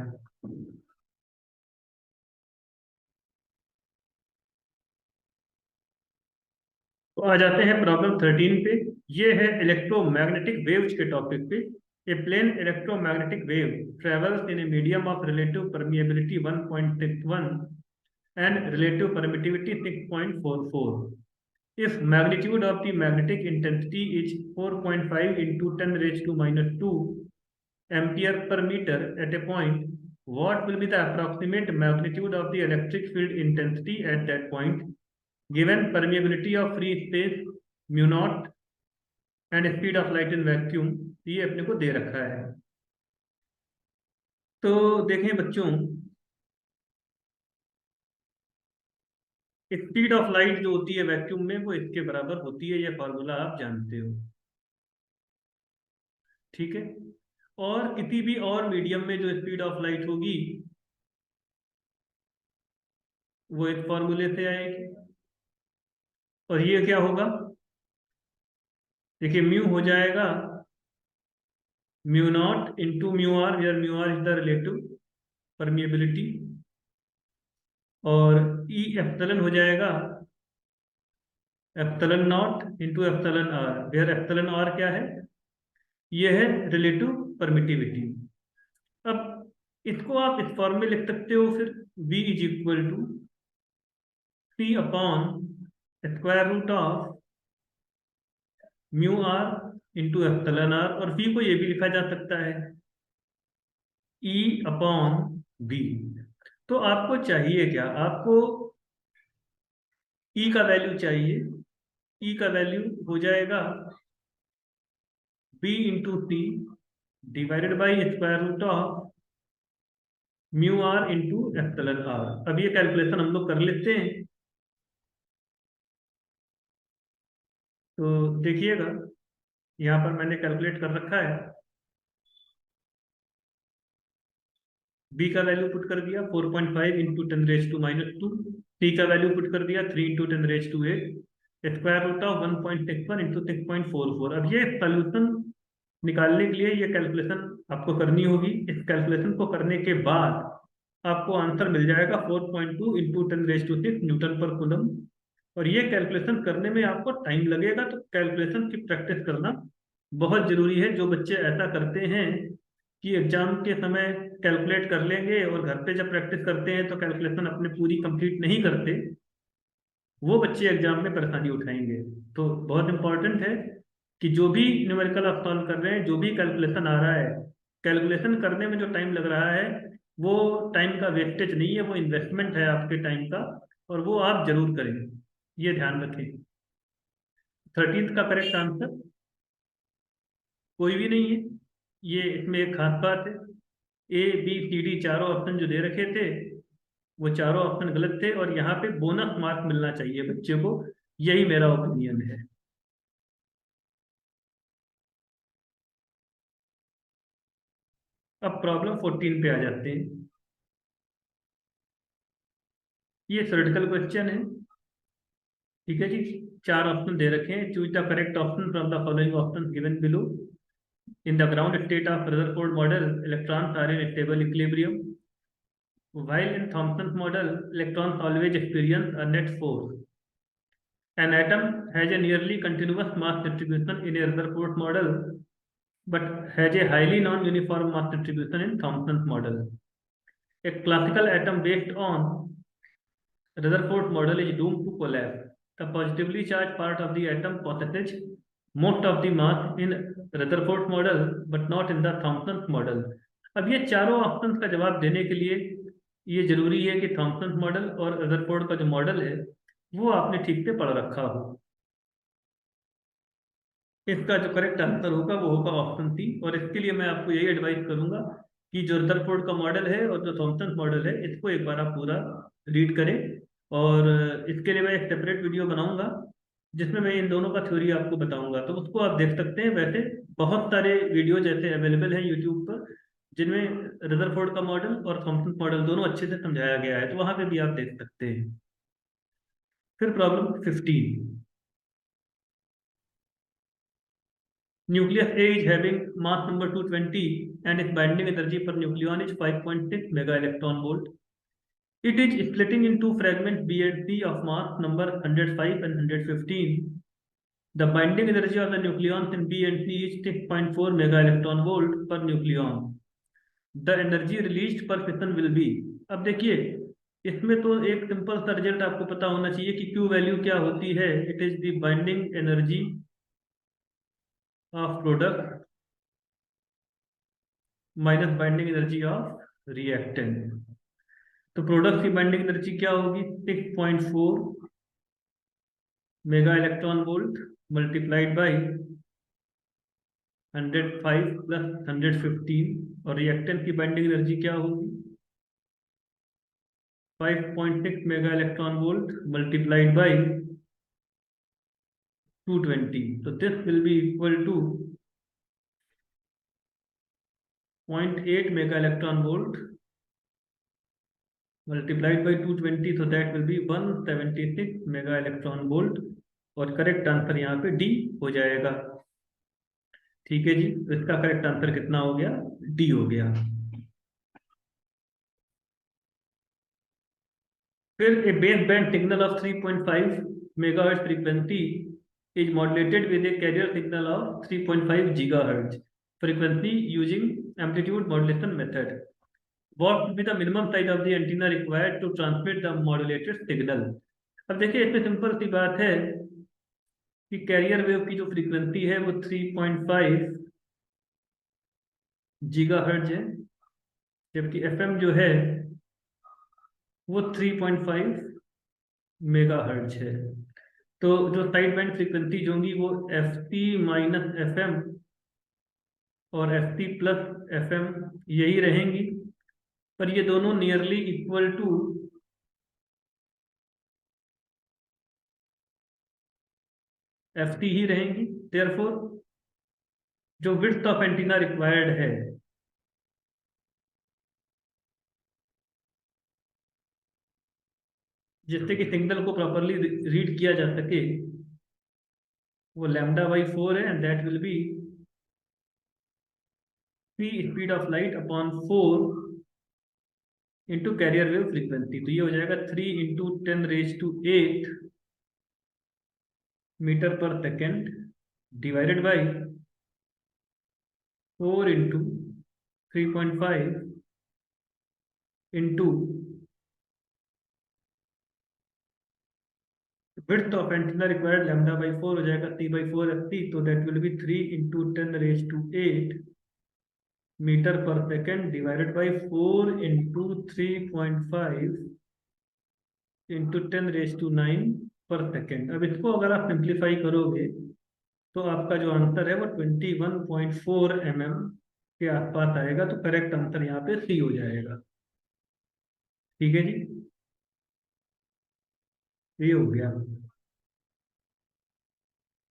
तो आ जाते हैं प्रॉब्लम 13 पे। ये है इलेक्ट्रोमैग्नेटिक वेव्स के टॉपिक पे। A plane electromagnetic wave travels in a medium of relative permeability 1.61 and relative permittivity 6.44. If magnitude of the magnetic intensity is 4.5 into 10 raised to minus 2 ampere per meter at a point, what will be the approximate magnitude of the electric field intensity at that point, given permeability of free space mu naught and speed of light in vacuum? ये अपने को दे रखा है। तो देखें बच्चों, speed of light जो होती है वैक्यूम में वो इसके बराबर होती है, ये फॉर्मूला आप जानते हो, ठीक है। और किसी भी और मीडियम में जो स्पीड ऑफ लाइट होगी वो इस फॉर्मूले से आएगी। और ये क्या होगा, देखिए म्यू हो जाएगा mu not into mu R, where mu R is the relative permeability, और ई एप्सिलॉन हो जाएगा epsilon not into epsilon R, where epsilon R क्या है, ये है रिलेटिव परमिटिविटी। अब इसको आप इस फॉर्म में लिख सकते हो फिर, V is equal to C upon square root of mu R into epsilon R, और V को ये भी लिखा जा सकता है E अपॉन B। तो आपको चाहिए क्या, आपको E का वैल्यू चाहिए। E का वैल्यू हो जाएगा B into C divided by square root of mu R into epsilon R. अब ये कैलकुलेशन हम लोग कर लेते हैं। तो देखिएगा, यहाँ पर मैंने कैलकुलेट कर रखा है। बी का वैल्यू पुट कर दिया 4.5 into 10 raise to minus 2, C का वैल्यू पुट कर दिया 3 into 10 raise to 8, square root of 1.61 into 6.44। अब ये सोल्यूशन निकालने के लिए ये कैलकुलेशन आपको करनी होगी। इस कैलकुलेशन को करने के बाद आपको आंसर मिल जाएगा 4.2 इंटू 10⁻6 न्यूटन पर कूलम। और ये कैलकुलेशन करने में आपको टाइम लगेगा, तो कैलकुलेशन की प्रैक्टिस करना बहुत जरूरी है। जो बच्चे ऐसा करते हैं कि एग्जाम के समय कैलकुलेट कर लेंगे और घर पे जब प्रैक्टिस करते हैं तो कैलकुलेशन अपने पूरी कंप्लीट नहीं करते, वो बच्चे एग्जाम में परेशानी उठाएंगे। तो बहुत इंपॉर्टेंट है कि जो भी न्यूमेरिकल आप सॉल्व कर रहे हैं, जो भी कैलकुलेशन आ रहा है, कैलकुलेशन करने में जो टाइम लग रहा है वो टाइम का वेस्टेज नहीं है, वो इन्वेस्टमेंट है आपके टाइम का, और वो आप जरूर करें, ये ध्यान रखें। 13th का करेक्ट आंसर कोई भी नहीं है। ये इसमें एक खास बात है, A B C D चारों ऑप्शन जो दे रखे थे वो चारों ऑप्शन गलत थे, और यहाँ पे बोनस मार्क मिलना चाहिए बच्चे को, यही मेरा ओपिनियन है। अब प्रॉब्लम 14 पे आ जाते हैं। ये थ्योरेटिकल क्वेश्चन है, ठीक है जी। चार ऑप्शन दे रखे हैं, choose the correct option from the following option given below. In the ground state of Rutherford model, electrons are in stable equilibrium, while in Thomson's model electrons always experience a net force. An atom has a nearly continuous mass distribution in a Rutherford model, but has a highly non-uniform mass distribution in Thomson's model. A classical atom based on Rutherford model is doomed to collapse. The positively charged part of the atom possesses most of the mass in Rutherford model, but not in the Thomson's model. अब ये चारों options का जवाब देने के लिए ये जरूरी है कि थॉमसन मॉडल और रदरफोर्ड का जो मॉडल है वो आपने ठीक से पढ़ रखा हो। इसका जो करेक्ट आंसर होगा वो होगा ऑप्शन सी, और इसके लिए मैं आपको यही एडवाइस करूंगा कि जो रदरफोर्ड का मॉडल है और जो थॉमसन मॉडल है इसको एक बार आप पूरा रीड करें। और इसके लिए मैं एक सेपरेट वीडियो बनाऊंगा जिसमें मैं इन दोनों का थ्योरी आपको बताऊंगा, तो उसको आप देख सकते हैं। वैसे बहुत सारे वीडियो जैसे अवेलेबल हैं यूट्यूब पर जिनमें रदरफोर्ड का मॉडल और थॉमसन मॉडल दोनों अच्छे से समझाया गया है, तो वहां पे भी आप देख सकते हैं। फिर problem 15। Nucleus A is having mass number 220 and its binding energy per nucleon is 5.6 mega electron volt. It is splitting into fragments B and C of mass number 105 and 115. The binding energy of the nucleons in B and C is 6.4 mega electron volt per nucleon. The energy released per fission will be। अब देखिए इसमें तो एक simple सा result आपको पता होना चाहिए कि Q वैल्यू क्या होती है। It is the binding energy of product minus binding energy of reactant. तो प्रोडक्ट की बाइंडिंग एनर्जी क्या होगी, 6.4 mega electron volt multiplied by 105 plus 115, और रिएक्टेंट की बाइंडिंग एनर्जी क्या होगी 5.6 mega electron volt multiplied by 220। तो this will be equal to 0.8 mega electron volt multiplied by 220, so that will be 176 mega electron volt, और correct answer यहाँ पे D हो जाएगा। ठीक है जी, तो इसका करेक्ट आंसर कितना हो गया, डी हो गया। फिर a base band signal of 3.5 megahertz frequency is modulated with a carrier signal of 3.5 gigahertz frequency using amplitude modulation method. What will be the minimum size of the antenna required to transmit the modulated signal? अब देखिए इसमें simple सी बात है कि carrier wave की जो frequency है वो 3.5 गीगाहर्ट्ज है, जबकि एफएम जो है वो 3.5 मेगाहर्ट्ज है। तो जो साइड बैंड फ्रीक्वेंसीज होंगी वो F C minus F M और F C plus F M यही रहेंगी, पर ये दोनों nearly equal to F T ही रहेंगी। देयरफॉर जो विड्थ ऑफ एंटीना रिक्वायर्ड है जिससे कि सिग्नल को प्रॉपरली रीड किया जा सके वो λ/4 है, and that will B p speed of light upon 4 into carrier wave frequency, तो ये हो जाएगा 3 × 10⁸ मीटर पर second divided by 4 × 3.5 into width of antenna required λ/4 हो जाएगा c/4 तो दैट विल बी 3 × 10⁸ मीटर पर सेकेंड डिवाइडेड बाई 4 × 3.5 इंटू 10⁹ पर सेकेंड। अब इसको अगर आप सिंप्लीफाई करोगे तो आपका जो आंसर है वो 21.4 mm के आसपास आएगा, तो करेक्ट आंसर यहाँ पे सी हो जाएगा। ठीक है जी, ये हो गया।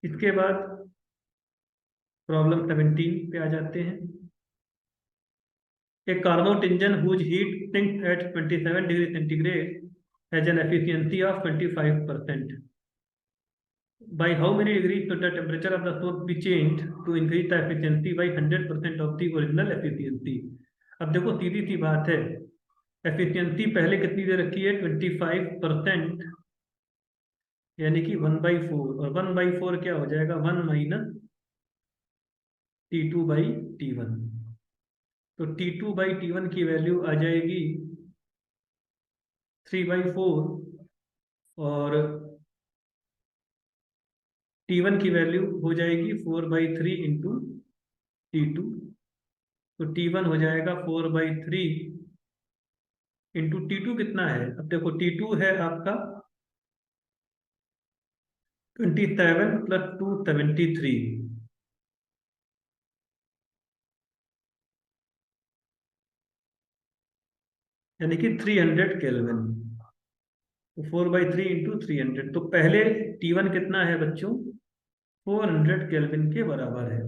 इसके बाद प्रॉब्लम 17 पे आ जाते हैं। A Carnot engine whose heat sinks at 27 degrees centigrade has an efficiency of 25%. By how many degrees should the temperature of the source be changed to increase the efficiency by 100% of the original efficiency? अब देखो सीधी सी बात है, efficiency पहले कितनी दे रखी है 25%, यानी कि 1/4, और 1/4 क्या हो जाएगा 1 - T2/T1। तो T2/T1 की वैल्यू आ जाएगी 3/4 और T1 की वैल्यू हो जाएगी 4/3 इंटू T2। तो T1 हो जाएगा 4/3 इंटू T2 कितना है, अब देखो T2 है आपका 27 + 2 73, यानी कि 300 केल्विन। तो 4/3 इंटू 300, तो पहले T1 कितना है बच्चों 400 केल्विन के बराबर है।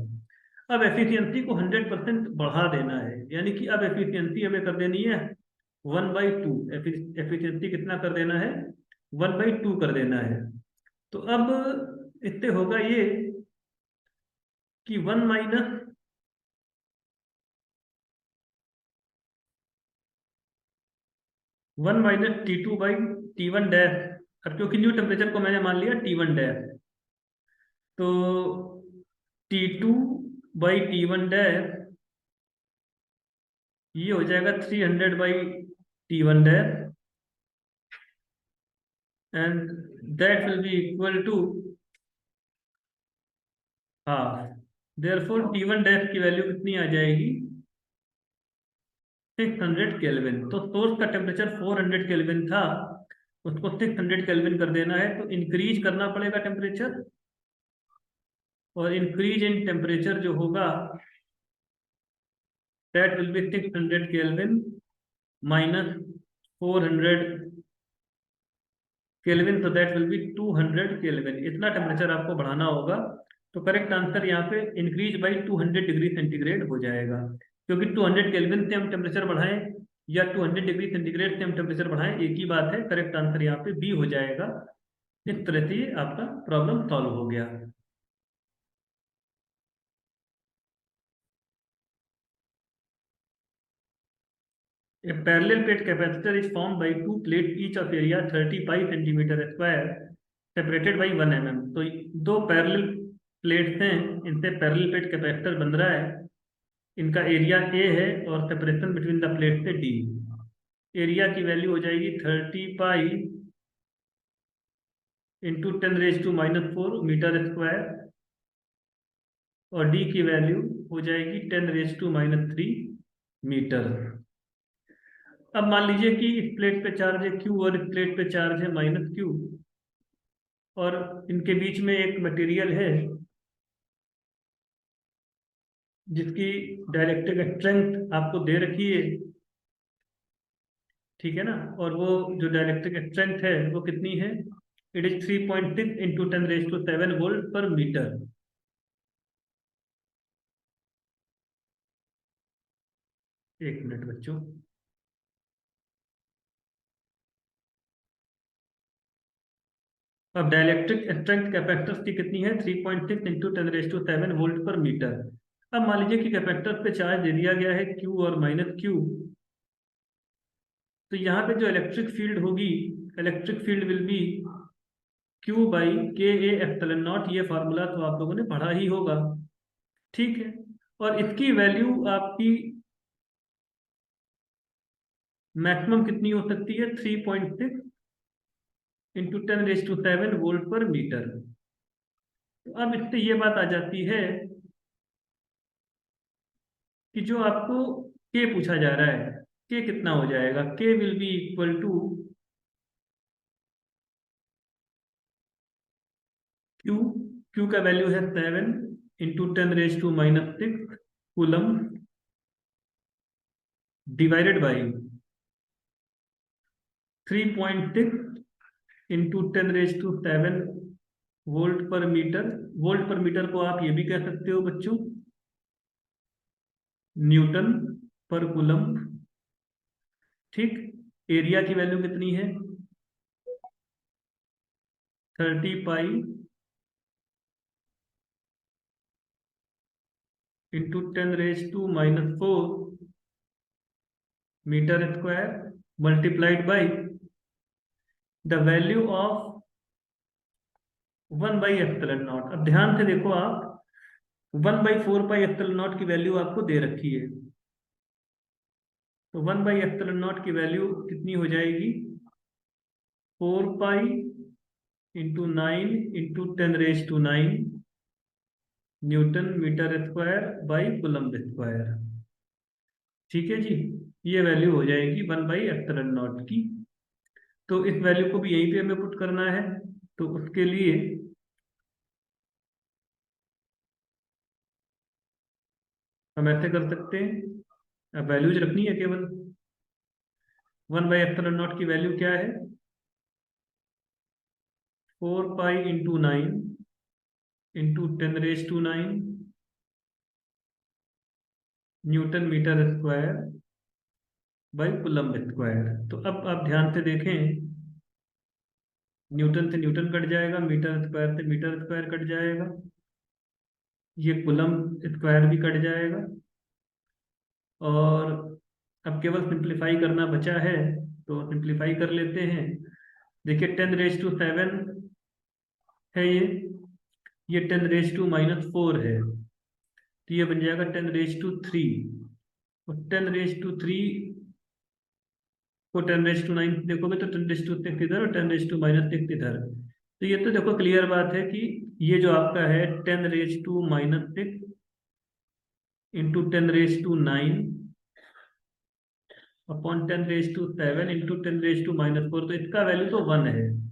अब एफिशिएंसी को 100% बढ़ा देना है, यानी कि अब एफिशिएंसी हमें कर देनी है 1/2। एफिशिएंसी कितना कर देना है 1/2 कर देना है। तो अब इससे होगा ये कि 1 - T2/T1 डैश। अब क्योंकि न्यू टेम्परेचर को मैंने मान लिया T1 डैश, तो T2/T1 डैश ये हो जाएगा 300/T1 dash, and that will be equal to half. Therefore T1 dash की वैल्यू कितनी आ जाएगी 600 केल्विन। तो सोर्स का टेम्परेचर 400 केल्विन था, उसको 600 केल्विन कर देना है, तो इंक्रीज करना पड़ेगा टेम्परेचर, और इंक्रीज इन टेम्परेचर जो होगा that will B 600 kelvin minus 400 kelvin, तो दैट विल बी 200 केल्विन। इतना टेम्परेचर आपको बढ़ाना होगा। तो करेक्ट आंसर यहाँ पे इंक्रीज बाई 200 डिग्री सेंटीग्रेड हो जाएगा, क्योंकि 200 केल्विन से हम टेम्परेचर बढ़ाएं या 200 डिग्री सेंटीग्रेड से हम टेम्परेचर बढ़ाएं एक ही बात है। करेक्ट आंसर यहाँ पे बी हो जाएगा। इस तरह से आपका प्रॉब्लम सॉल्व हो गया। A parallel plate capacitor is formed by two plates each of area 35 centimeter square separated by 1 mm। तो दो पैरेलल प्लेट्स हैं, इनसे पैरेलल प्लेट कैपेसिटर बन रहा है। इनका एरिया A है और सेपरेशन बिटवीन द प्लेट से D। एरिया की वैल्यू हो जाएगी 30 पाई इंटू 10⁻⁻4 मीटर स्क्वायर, और D की वैल्यू हो जाएगी 10⁻³ मीटर। अब मान लीजिए कि इस प्लेट पे चार्ज है Q और इस प्लेट पे चार्ज है -Q, और इनके बीच में एक मटेरियल है जिसकी डाइलेक्ट्रिक स्ट्रेंथ आपको दे रखी है, ठीक है ना। और वो जो डाइलेक्ट्रिक स्ट्रेंथ है वो कितनी है, it is 3.6 into 10⁻7 volt per metre. एक मिनट बच्चों, अब डाइलेक्ट्रिक स्ट्रेंथ कैपेसिटर की कितनी है 3.6 इंटू 10⁻7 वोल्ट पर मीटर। अब मान लीजिए कि कैपेसिटर पे चार्ज दे दिया गया है Q और -Q, तो यहाँ पे जो इलेक्ट्रिक फील्ड होगी, electric field will be Q by के ए एप्सिलॉन नॉट। ये फार्मूला तो आप लोगों ने पढ़ा ही होगा, ठीक है। और इसकी वैल्यू आपकी मैक्सिमम कितनी हो सकती है? 3.6 इंटू 10⁻⁷ वोल्ट पर मीटर। तो अब इससे ये बात आ जाती है कि जो आपको के पूछा जा रहा है, के कितना हो जाएगा? K will be equal to Q. Q का वैल्यू है 7 into 10⁻⁻6 coulomb, divided by 3.6 into 10⁻⁷ volt per metre. Volt per metre को आप ये भी कह सकते हो बच्चों न्यूटन पर कूलम, ठीक। एरिया की वैल्यू कितनी है? 30 pi into 10⁻⁻4 metre square multiplied by the value of 1/ε0। अब ध्यान से देखो आप, 1/4πε0 की वैल्यू आपको दे रखी है। तो 1/ε0 की वैल्यू कितनी हो जाएगी? 4π×9 × 10⁻⁹ newton metre square by coulomb square, ठीक है जी। ये वैल्यू हो जाएगी 1/ε0 की। तो इस वैल्यू को भी यहीं पे हमें पुट करना है। तो उसके लिए हम ऐसे कर सकते हैं, अब वैल्यूज रखनी है केवल। 1/ε0 की वैल्यू क्या है? 4π×9 into 10⁻⁹ newton metre square by coulomb square. तो अब आप ध्यान से देखें, न्यूटन से न्यूटन कट जाएगा, मीटर स्क्वायर से मीटर स्क्वायर कट जाएगा, ये कूलम्ब स्क्वायर भी कट जाएगा। और अब केवल सिंप्लीफाई करना बचा है, तो सिंप्लीफाई कर लेते हैं। देखिए 10⁻⁷ है ये 10⁻⁻4 है, तो ये बन जाएगा 10⁻3। और 10⁻3 को 10⁻9 देखोगे तो 10⁻6 इधर और 10⁻⁻6 इधर। तो ये तो देखो क्लियर बात है कि ये जो आपका है 10⁻⁻6 इंटू 10⁻9 अपॉन 10⁻⁷ इंटू 10⁻⁻4, तो इसका वैल्यू तो 1 है।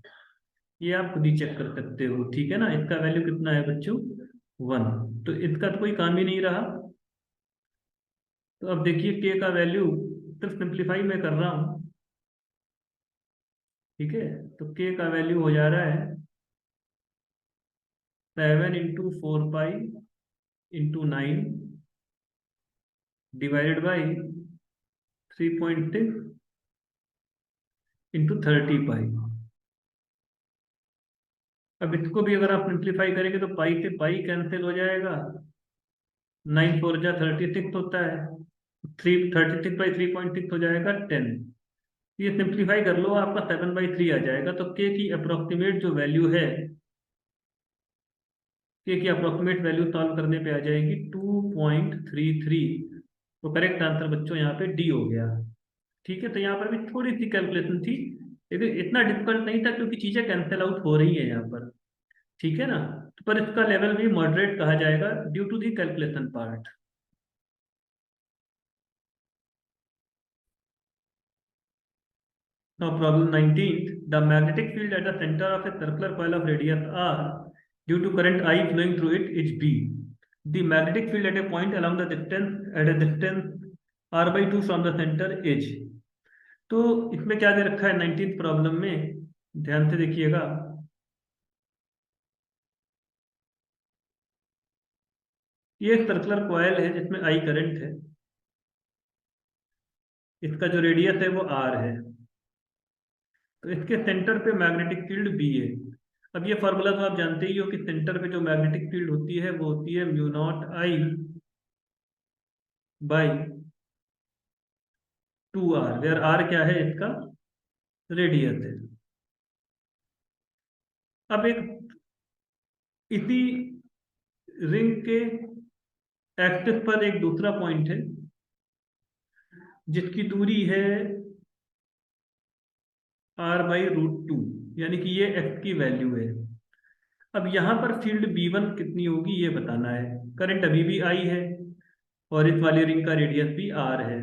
ये आप खुद ही चेक कर सकते हो, ठीक है ना। इसका वैल्यू कितना है बच्चों? 1। तो इसका तो कोई काम ही नहीं रहा। तो अब देखिए के का वैल्यू सिर्फ सिंप्लीफाई में कर रहा हूं, ठीक है। तो के का वैल्यू हो जा रहा है 7 इंटू 4π×9 डिवाइडेड बाई 3.6 इंटू 30 पाई। अब इसको भी अगर आप सिंप्लीफाई करेंगे तो पाई से पाई कैंसिल हो जाएगा, 9×4 = 36 होता है, 36/3.6 हो जाएगा 10। ये सिंप्लीफाई कर लो, आपका 7/3 आ जाएगा। तो के की अप्रोक्सीमेट जो वैल्यू है, के की अप्रोक्सीमेट वैल्यू सॉल्व करने पे आ जाएगी 2.33। तो करेक्ट आंसर बच्चों यहाँ पे डी हो गया, ठीक है। तो यहाँ पर भी थोड़ी सी कैलकुलेशन थी, लेकिन इतना डिफिकल्ट नहीं था क्योंकि चीजें कैंसिल आउट हो रही है यहाँ पर, ठीक है ना। तो पर इसका लेवल भी मॉडरेट कहा जाएगा due to the calculation part. Now problem 19th, the magnetic field at the center of a circular coil of radius r due to current I flowing through it is B. The magnetic field at a point along the distance r/2 from the center is। तो इसमें क्या दे रखा है 19th problem में, ध्यान से देखिएगा। ये एक सर्कुलर कॉइल है जिसमें I करंट है, इसका जो रेडियस है वो r है। तो इसके सेंटर पे मैग्नेटिक फील्ड बी है। अब ये फॉर्मूला तो आप जानते ही हो कि सेंटर पे जो मैग्नेटिक फील्ड होती है वो होती है μ0I by 2r, where r क्या है, इसका रेडियस है। अब एक इसी रिंग के एक्सिस पर एक दूसरा पॉइंट है जिसकी दूरी है r/√2, यानी कि ये x की वैल्यू है। अब यहाँ पर फील्ड B1 कितनी होगी ये बताना है। करंट अभी भी I है और इस वाली रिंग का रेडियस भी r है।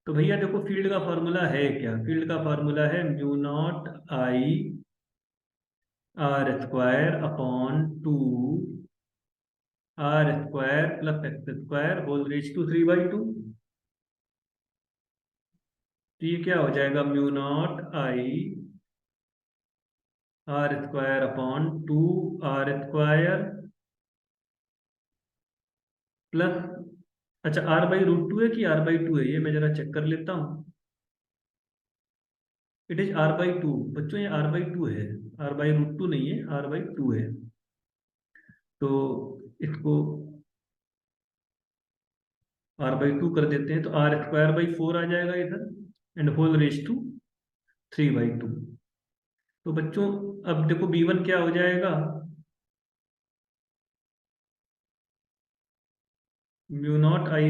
तो भैया देखो फील्ड का फॉर्मूला है क्या, फील्ड का फॉर्मूला है μ0I r² upon 2 r² plus x² whole raise to 3/2। तो ये क्या हो जाएगा, μ0I r² upon 2 r² plus, अच्छा r/√2 है कि r/2 है, ये मैं जरा चेक कर लेता हूँ। इट इज r/2 बच्चों, ये r/2 है, r/√2 नहीं है, r/2 है। तो इसको r/2 कर देते हैं तो r²/4 आ जाएगा इधर, एंड होल रेज टू 3/2। तो बच्चों अब देखो B1 क्या हो जाएगा, μ0I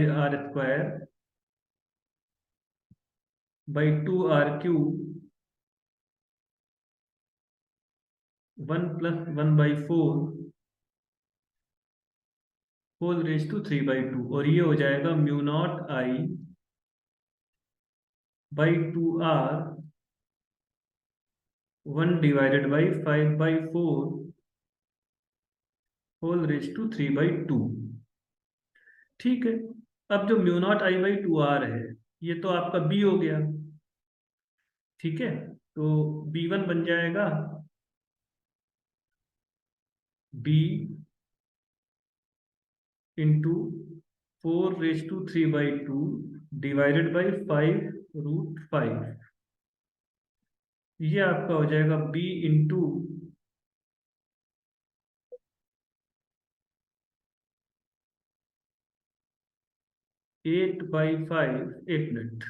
r²/2r³ 1+1/4 whole raise to 3/2, और ये हो जाएगा μ0I/2r 1/5/4 होल रेज टू 3/2। ठीक है। अब जो μ0I/2r है ये तो आपका B हो गया। ठीक है, तो B1 बन जाएगा B इंटू 4⁵3/2 डिवाइडेड बाई 5√5। ये आपका हो जाएगा B इंटू 8/5, 1 मिनट,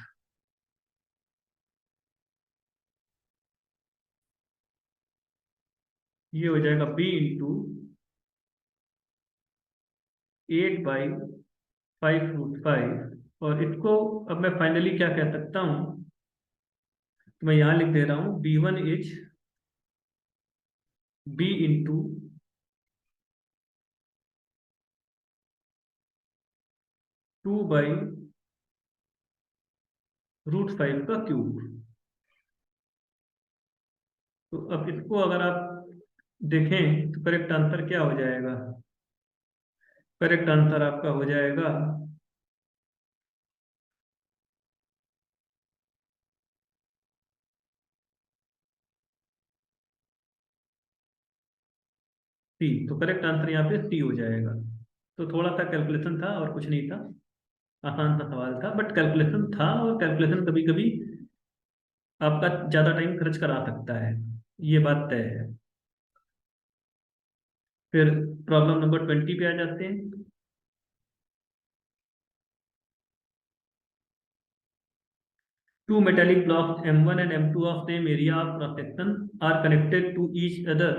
ये हो जाएगा B इंटू 8/5√5। और इसको अब मैं फाइनली क्या कह सकता हूं, तो मैं यहां लिख दे रहा हूं B1 इज B इंटू 2/√5 का क्यूब। तो अब इसको अगर आप देखें तो करेक्ट आंसर क्या हो जाएगा, करेक्ट आंसर आपका हो जाएगा सी। तो करेक्ट आंसर यहाँ पे सी हो जाएगा। तो थोड़ा सा कैलकुलेशन था और कुछ नहीं था, आसान सा सवाल था, बट कैलकुलेशन था, और कैलकुलेशन कभी कभी आपका ज्यादा टाइम खर्च करा सकता है, ये बात तय है। फिर प्रॉब्लम नंबर 20 पे आ जाते हैं। Two metallic blocks M1 and M2 of same area of cross section are connected to each other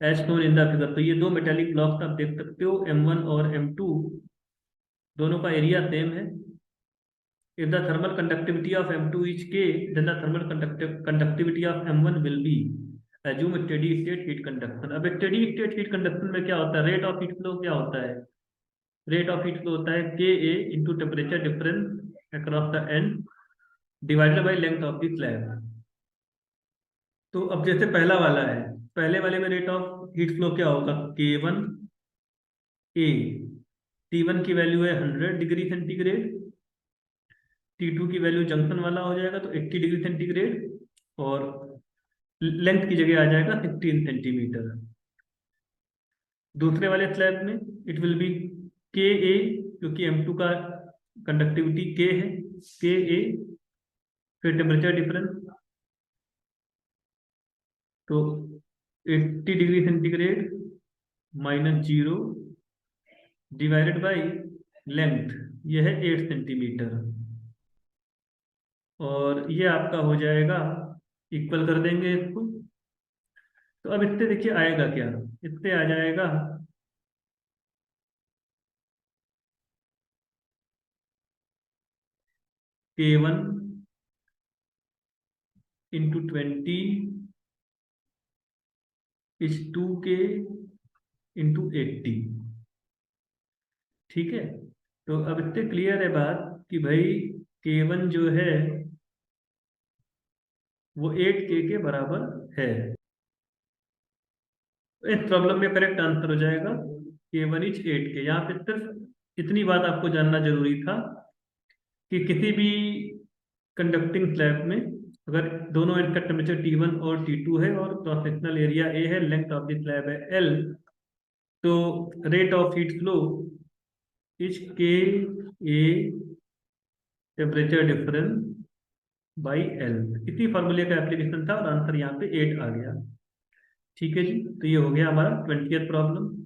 as shown in the figure। तो ये दो मेटेलिक ब्लॉक्स आप देख सकते हो, M1 और M2, दोनों का एरिया सेम है। If the thermal conductivity of M2 is K, then the thermal conductivity of M1 will be, assume steady state heat conduction। अब steady state heat conduction में क्या होता है, रेट ऑफ हीट फ्लो क्या होता है, rate of heat flow होता है KA into temperature difference across the end divided by length of the slab. तो अब जैसे पहला वाला है, पहले वाले में रेट ऑफ हीट फ्लो क्या होगा, K1A। T1 की वैल्यू है 100 डिग्री सेंटीग्रेड, T2 की वैल्यू जंक्शन वाला हो जाएगा तो 80 डिग्री सेंटीग्रेड, और लेंथ की जगह आ जाएगा 16 सेंटीमीटर। दूसरे वाले स्लैब में इट विल बी KA, क्योंकि M2 का कंडक्टिविटी K है, KA, फिर टेम्परेचर डिफरेंस, तो 80 degree centigrade -0 divided by length, यह है 8 सेंटीमीटर। और ये आपका हो जाएगा, इक्वल कर देंगे इसको। तो अब इससे देखिए आएगा क्या, इससे आ जाएगा K1 into 20 is 2K into 80। ठीक है, तो अब इससे क्लियर है बात कि भाई K1 जो है वो 8K के बराबर है। तो इस प्रॉब्लम में करेक्ट आंसर हो जाएगा K1 इज 8K। यहाँ पे सिर्फ इतनी बात आपको जानना जरूरी था कि किसी भी कंडक्टिंग स्लैब में अगर दोनों एंड का टेम्परेचर T1 और T2 है और क्रॉस सेक्शनल एरिया A है, लेंथ ऑफ द स्लैब है L, तो rate of heat flow is K A temperature difference by L। इसी फॉर्मूले का एप्लीकेशन था और आंसर यहाँ पे 8 आ गया। ठीक है जी, तो ये हो गया हमारा 20th प्रॉब्लम।